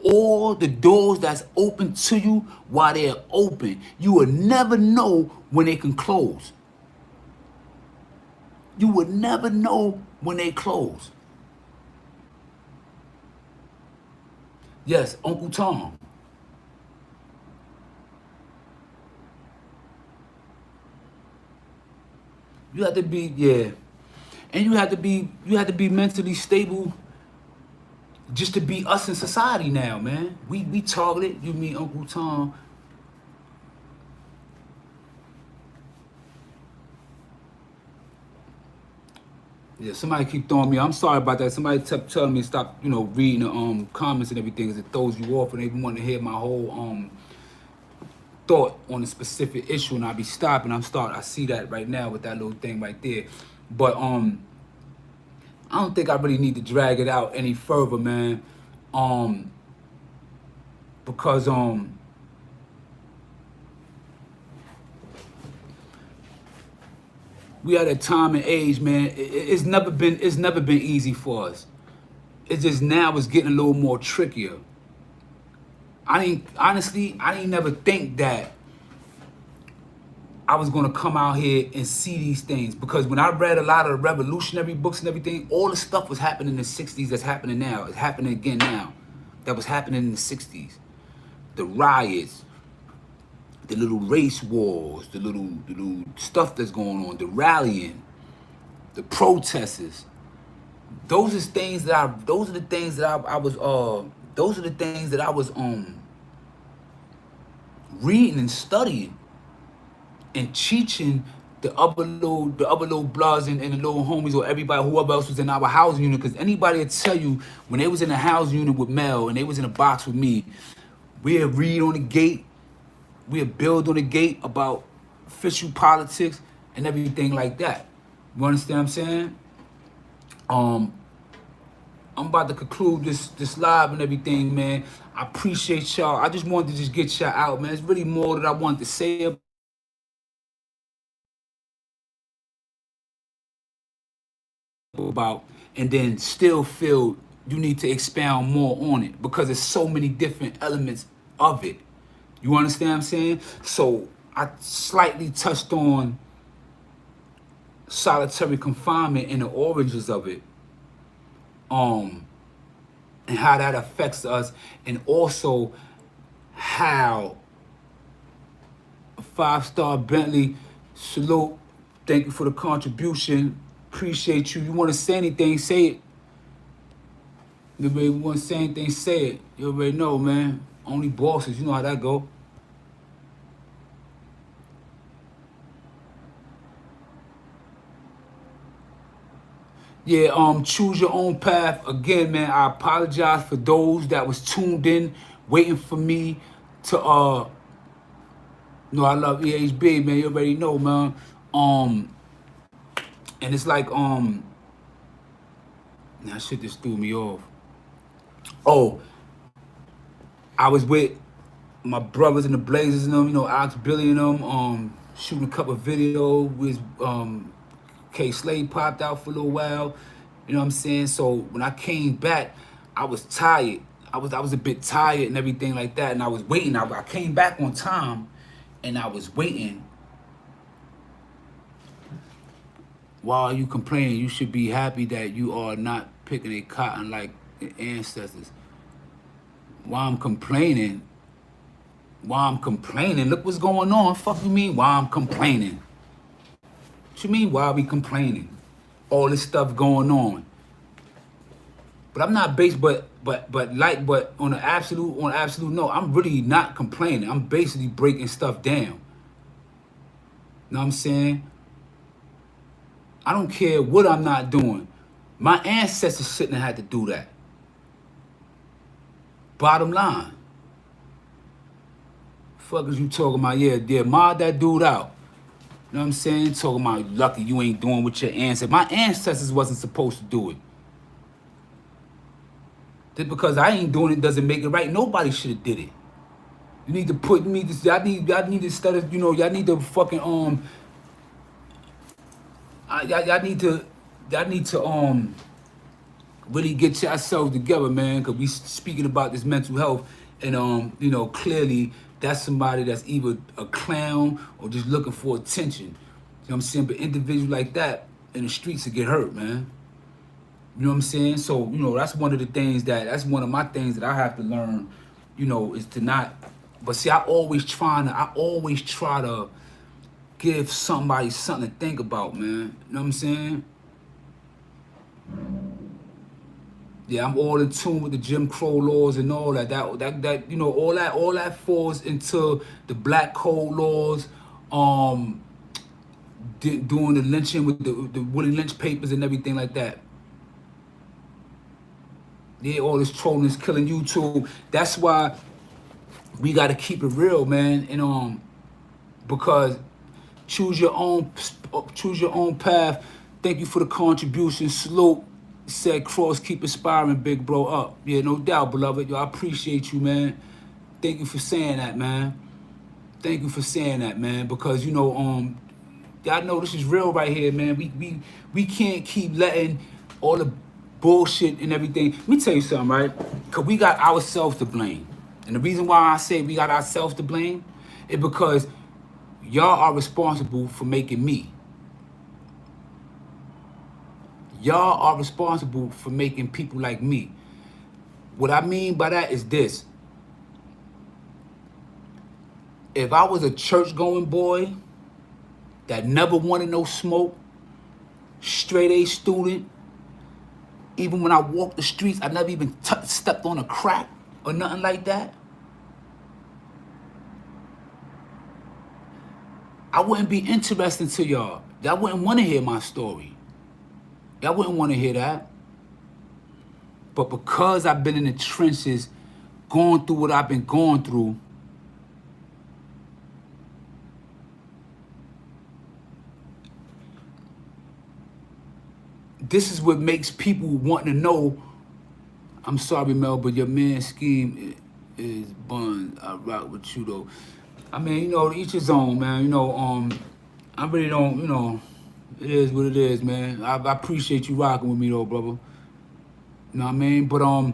all the doors that's open to you while they're open. You will never know when they can close. You will never know when they close. Yes, Uncle Tom. You have to be, yeah. And you have to be mentally stable just to be us in society now, man. We targeted, you mean Uncle Tom. Yeah, somebody keep throwing me. I'm sorry about that. Somebody kept telling me to stop, you know, reading the comments and everything because it throws you off and they want to hear my whole thought on a specific issue and I be stopping. I see that right now with that little thing right there. But I don't think I really need to drag it out any further, man. Because we at a time and age, man. It's never been easy for us. It's just now it's getting a little more trickier. I didn't never think that I was gonna come out here and see these things because when I read a lot of the revolutionary books and everything, all the stuff was happening in the 60s that's happening now. It's happening again now. That was happening in the 60s. The riots, the little race wars, the little stuff that's going on, the rallying, the protests. Those are the things that I was reading and studying and teaching the other little bloods and the little homies or everybody, whoever else was in our housing unit. Because anybody will tell you when they was in the housing unit with Mel and they was in a box with me, we'd read on the gate, we'd build on the gate about official politics and everything like that. You understand what I'm saying? I'm about to conclude this live and everything, man. I appreciate y'all. I just wanted to just get y'all out, man. It's really more that I wanted to say about, and then still feel you need to expound more on it because there's so many different elements of it. You understand what I'm saying? So I slightly touched on solitary confinement and the origins of it. and how that affects us, and also how a 5-star Bentley, salute, thank you for the contribution, appreciate you. You want to say anything, say it. You already want to say anything, say it. You already know, man. Only bosses, you know how that go. Yeah, choose your own path. Again, man, I apologize for those that was tuned in, waiting for me to no, I love EHB, man. You already know, man. And it's like, that shit just threw me off. Oh, I was with my brothers in the Blazers and them, you know, Ox Billy and them, shooting a couple of videos with K Slade popped out for a little while. You know what I'm saying? So when I came back, I was tired. I was a bit tired and everything like that. And I was waiting. I came back on time and I was waiting. Why are you complaining? You should be happy that you are not picking a cotton like the ancestors. Why I'm complaining? Look what's going on. Fuck you mean why I'm complaining? What you mean why are we complaining? All this stuff going on. But I'm not based, but on an absolute note, I'm really not complaining. I'm basically breaking stuff down. You know what I'm saying? I don't care what I'm not doing. My ancestors shouldn't have had to do that. Bottom line. Fuck is you talking about? Yeah, mod that dude out. You know what I'm saying? Talking about lucky you ain't doing what your ancestors. My ancestors wasn't supposed to do it. Just because I ain't doing it doesn't make it right. Nobody should have did it. You need to put me this. Y'all need to study. You know, y'all need to fucking y'all need to really get yourselves together, man. Cause we speaking about this mental health, and you know, clearly that's somebody that's either a clown or just looking for attention. You know what I'm saying? But individuals like that in the streets will get hurt, man. You know what I'm saying? So, you know, that's one of my things that I have to learn, you know, is to not, but see, I always try to give somebody something to think about, man. You know what I'm saying? Yeah, I'm all in tune with the Jim Crow laws and all that. That you know, all that falls into the Black Code laws, doing the lynching with the Willie Lynch papers and everything like that. Yeah, all this trolling is killing YouTube. That's why we got to keep it real, man. And because choose your own path. Thank you for the contribution. Salute. Said Kross, keep inspiring, big bro up. Yeah, no doubt, beloved. Yo, I appreciate you, man. Thank you for saying that, man. Thank you for saying that, man. Because you know, y'all know this is real right here, man. We can't keep letting all the bullshit and everything. Let me tell you something, right? Cause we got ourselves to blame. And the reason why I say we got ourselves to blame is because y'all are responsible for making me. Y'all are responsible for making people like me. What I mean by that is this. If I was a church-going boy that never wanted no smoke, straight A student, even when I walked the streets, I never even stepped on a crack or nothing like that, I wouldn't be interesting to y'all. Y'all wouldn't want to hear my story. Y'all wouldn't want to hear that. But because I've been in the trenches, going through what I've been going through, this is what makes people want to know. I'm sorry, Mel, but your man's scheme is bun. I rock with you, though. I mean, you know, each his own, man. You know, I really don't, you know, it is what it is, man. I appreciate you rocking with me, though, brother. You know what I mean? But,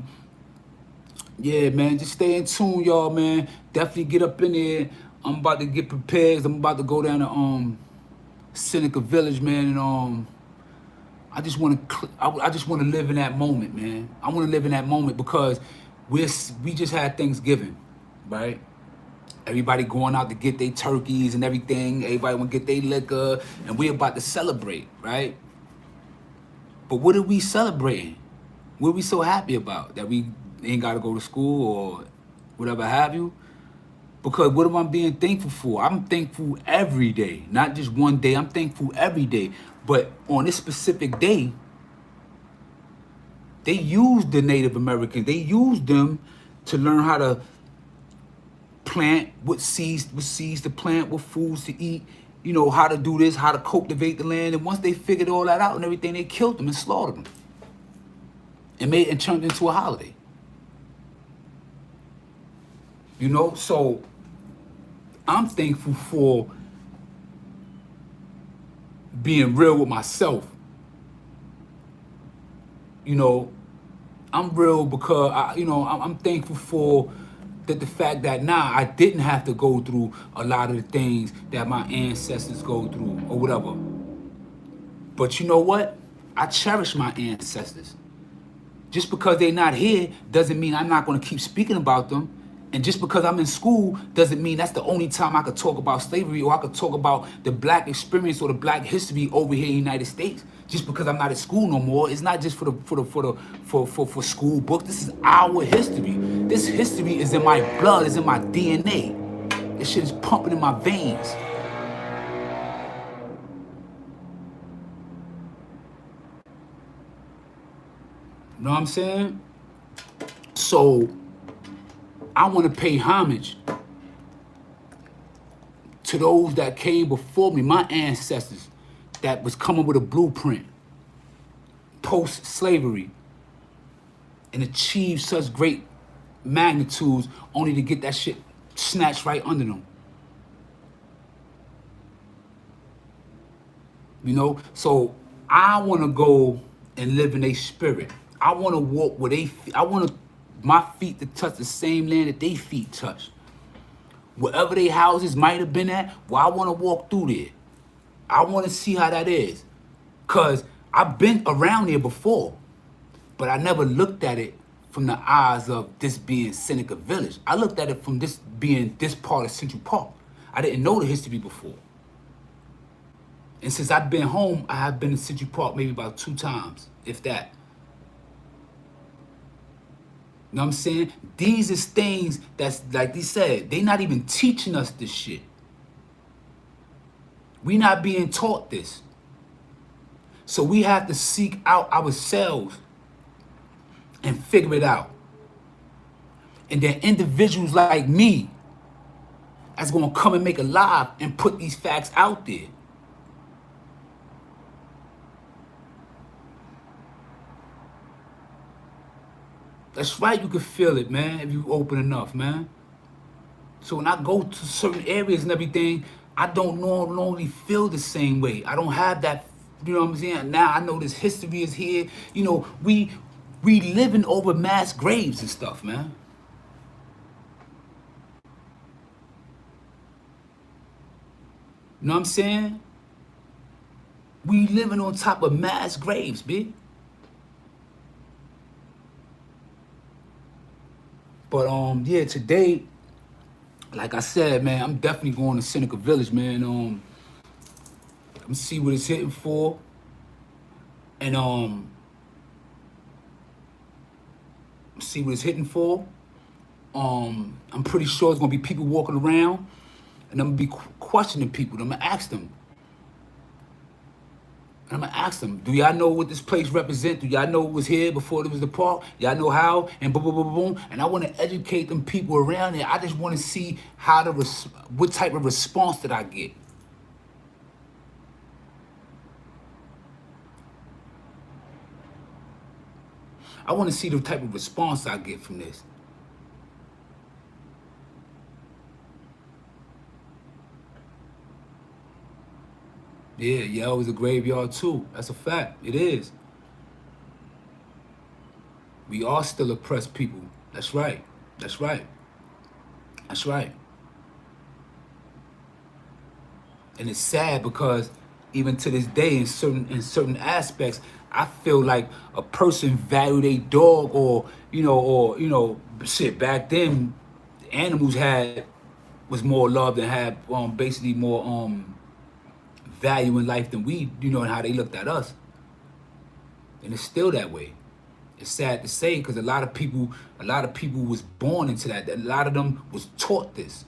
yeah, man, just stay in tune, y'all, man. Definitely get up in there. I'm about to get prepared. I'm about to go down to Seneca Village, man, and I just want to. I just want to live in that moment, man. I want to live in that moment because we just had Thanksgiving, right? Everybody going out to get their turkeys and everything. Everybody want to get their liquor, and we about to celebrate, right? But what are we celebrating? What are we so happy about? That we ain't got to go to school or whatever have you? Because what am I being thankful for? I'm thankful every day, not just one day. I'm thankful every day. But on this specific day, they used the Native Americans. They used them to learn how to plant, what seeds to plant, what foods to eat, you know, how to do this, how to cultivate the land. And once they figured all that out and everything, they killed them and slaughtered them and turned it into a holiday. You know, so I'm thankful for being real with myself. You know, I'm real because I'm thankful for the fact that now I didn't have to go through a lot of the things that my ancestors go through or whatever. But you know what? I cherish my ancestors. Just because they're not here doesn't mean I'm not going to keep speaking about them. And just because I'm in school doesn't mean that's the only time I could talk about slavery or I could talk about the black experience or the black history over here in the United States. Just because I'm not at school no more, it's not just for school books. This is our history. This history is in my blood, is in my DNA. This shit is pumping in my veins. You know what I'm saying? So I want to pay homage to those that came before me, my ancestors, that was coming with a blueprint post-slavery and achieved such great magnitudes only to get that shit snatched right under them. You know, so I want to go and live in their spirit. I want to walk where they. I want my feet to touch the same land that they feet touch. Wherever their houses might have been at, well, I want to walk through there. I want to see how that is. Because I've been around there before, but I never looked at it from the eyes of this being Seneca Village. I looked at it from this being this part of Central Park. I didn't know the history before. And since I've been home, I have been in Central Park maybe about 2 times, if that. You know what I'm saying? These is things that's, like they said, they not even teaching us this shit. We not being taught this. So we have to seek out ourselves and figure it out. And then individuals like me that's gonna come and make a live and put these facts out there. That's right, you can feel it, man, if you open enough, man. So when I go to certain areas and everything, I don't normally feel the same way. I don't have that, you know what I'm saying? Now I know this history is here. You know, we living over mass graves and stuff, man. You know what I'm saying? We living on top of mass graves, B. But yeah, today, like I said, man, I'm definitely going to Seneca Village, man. Let me see what it's hitting for. And see what it's hitting for. I'm pretty sure it's gonna be people walking around, and I'm gonna be questioning people. I'm gonna ask them. And I'm gonna ask them, do y'all know what this place represents? Do y'all know it was here before it was the park? Y'all know how? And boom, boom, boom, boom. And I want to educate them people around there. I just want to see how what type of response that I get. I want to see the type of response I get from this. Yeah, it was a graveyard too. That's a fact. It is. We are still oppressed people. That's right. That's right. That's right. And it's sad because even to this day, in certain aspects, I feel like a person valued a dog, or shit. Back then, animals had was more loved and had basically more value in life than we, and how they looked at us. And it's still that way. It's sad to say, because a lot of people was born into that. A lot of them was taught this.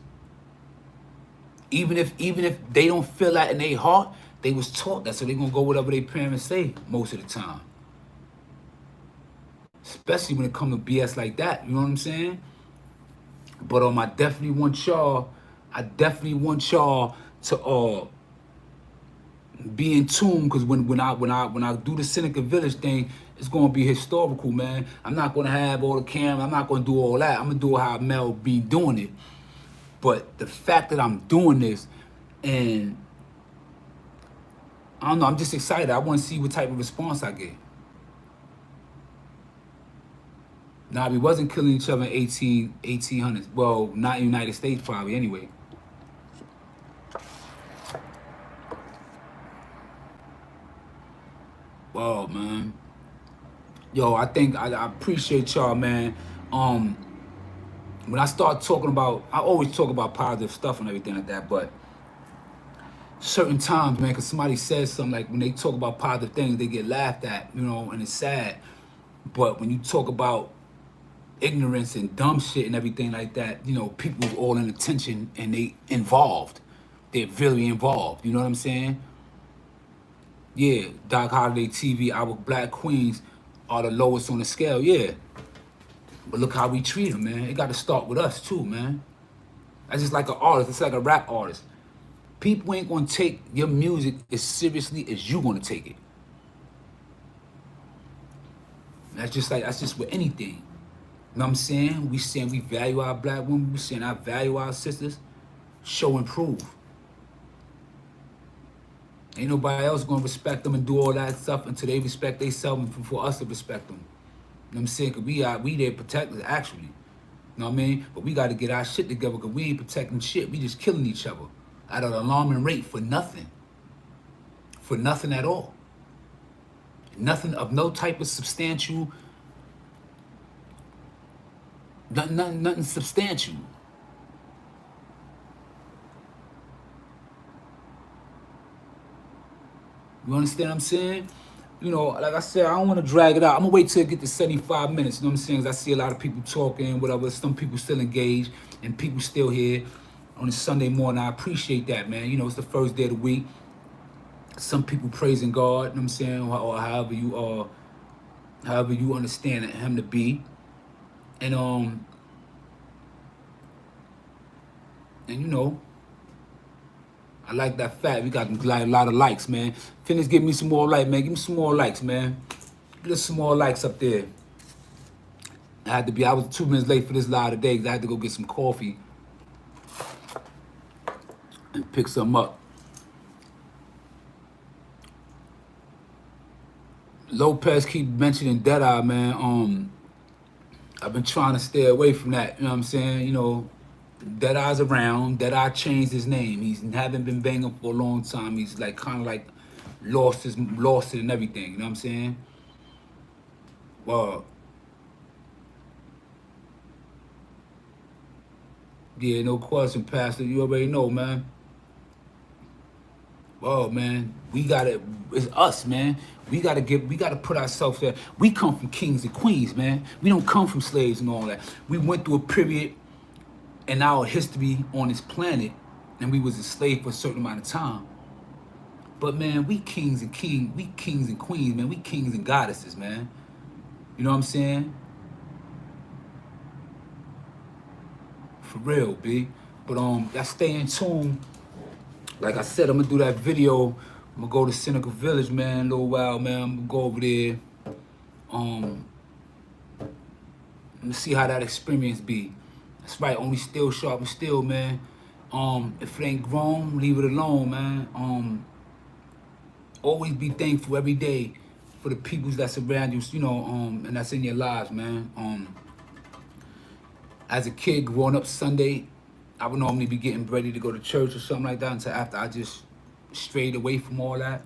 Even if they don't feel that in their heart, they was taught that, so they gonna go whatever their parents say most of the time. Especially when it comes to BS like that, you know what I'm saying? But I definitely want y'all to be in tune, because when I do the Seneca Village thing, it's gonna be historical, man. I'm not gonna have all the camera. I'm not gonna do all that. I'm gonna do how Mel be doing it. But the fact that I'm doing this, and I don't know, I'm just excited. I want to see what type of response I get. Now, we wasn't killing each other in 1800s. Well, not in the United States, probably, anyway. Well, man. Yo, I appreciate y'all, man. When I start talking about, I always talk about positive stuff and everything like that, but certain times, man, because somebody says something, like when they talk about positive things, they get laughed at, and it's sad. But when you talk about ignorance and dumb shit and everything like that, people's all in attention and they involved. They're really involved. You know what I'm saying? Yeah, Doc Holiday TV, our black queens are the lowest on the scale, yeah. But look how we treat them, man. It got to start with us too, man. That's just like an artist. It's like a rap artist. People ain't gonna take your music as seriously as you gonna take it. That's just with anything. You know what I'm saying? We saying we value our black women. We saying I value our sisters. Show and prove. Ain't nobody else gonna respect them and do all that stuff until they respect themselves, and for us to respect them. You know what I'm saying? Cause we their protectors, actually. You know what I mean? But we gotta get our shit together, because we ain't protecting shit. We just killing each other at an alarming rate for nothing. For nothing at all. Nothing of no type of substantial, nothing substantial. You understand what I'm saying? Like I said, I don't want to drag it out. I'm going to wait till it get to 75 minutes. You know what I'm saying? Because I see a lot of people talking, whatever. Some people still engaged, and people still here on a Sunday morning. I appreciate that, man. It's the first day of the week. Some people praising God, you know what I'm saying? Or however you understand him to be. And I like that fact. We got a lot of likes, man. Finish, give me some more likes, man. Give me some more likes, man. Get us some more likes up there. I was 2 minutes late for this live today, because I had to go get some coffee and pick some up. Lopez keep mentioning Deadeye, man. I've been trying to stay away from that. You know what I'm saying? Deadeye's around. Deadeye changed his name. He's haven't been banging for a long time. He's like kind of like lost it and everything. You know what I'm saying? Well, yeah, no question, Pastor. You already know, man. Oh man, it's us, man. We gotta put ourselves there. We come from kings and queens, man. We don't come from slaves and all that. We went through a period in our history on this planet, and we was enslaved for a certain amount of time. But man, we kings and queens, man. We kings and goddesses, man. You know what I'm saying? For real, B. But y'all stay in tune. Like I said, I'm gonna do that video. I'm gonna go to Seneca Village, man, a little while, man. I'm gonna go over there. Let me see how that experience be. That's right, only still sharp and still, man. If it ain't grown, leave it alone, man. Always be thankful every day for the peoples that's around you, and that's in your lives, man. As a kid growing up Sunday, I would normally be getting ready to go to church or something like that until after I just strayed away from all that.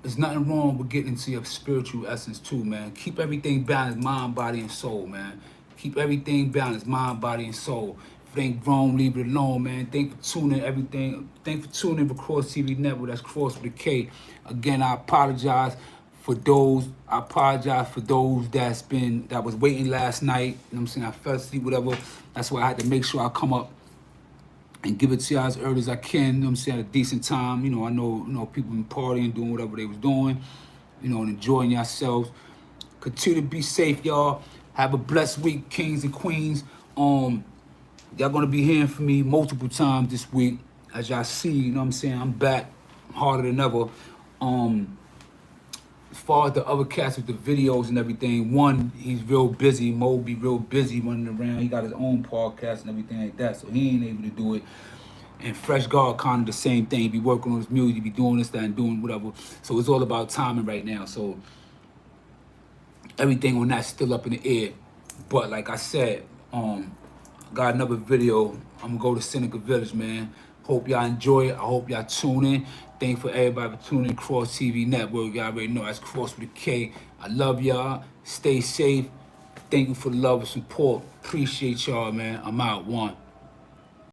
There's nothing wrong with getting into your spiritual essence too, man. Keep everything balanced, mind, body, and soul, man. Keep everything balanced, mind, body, and soul. If it ain't wrong, leave it alone, man. Thank for tuning everything. Thank for tuning for Kross TV Network. That's Kross with a K. Again, I apologize for those. I apologize for those that was waiting last night. You know what I'm saying? I fell asleep, whatever. That's why I had to make sure I come up and give it to y'all as early as I can, you know what I'm saying, at a decent time. I know people been partying, doing whatever they was doing, and enjoying yourselves. Continue to be safe, y'all. Have a blessed week, kings and queens. Y'all gonna be hearing from me multiple times this week. As y'all see, you know what I'm saying, I'm back harder than ever. As far as the other cats with the videos and everything, one, he's real busy. Mo be real busy running around. He got his own podcast and everything like that, so he ain't able to do it. And Fresh God kind of the same thing. He be working on his music, he be doing this, that, and doing whatever. So it's all about timing right now. So everything on that's still up in the air. But like I said, got another video. I'm gonna go to Seneca Village, man. Hope y'all enjoy it. I hope y'all tune in. Thanks for everybody for tuning in. Kross TV Network. Y'all already know that's Kross with a K. I love y'all. Stay safe. Thank you for the love and support. Appreciate y'all, man. I'm out. One.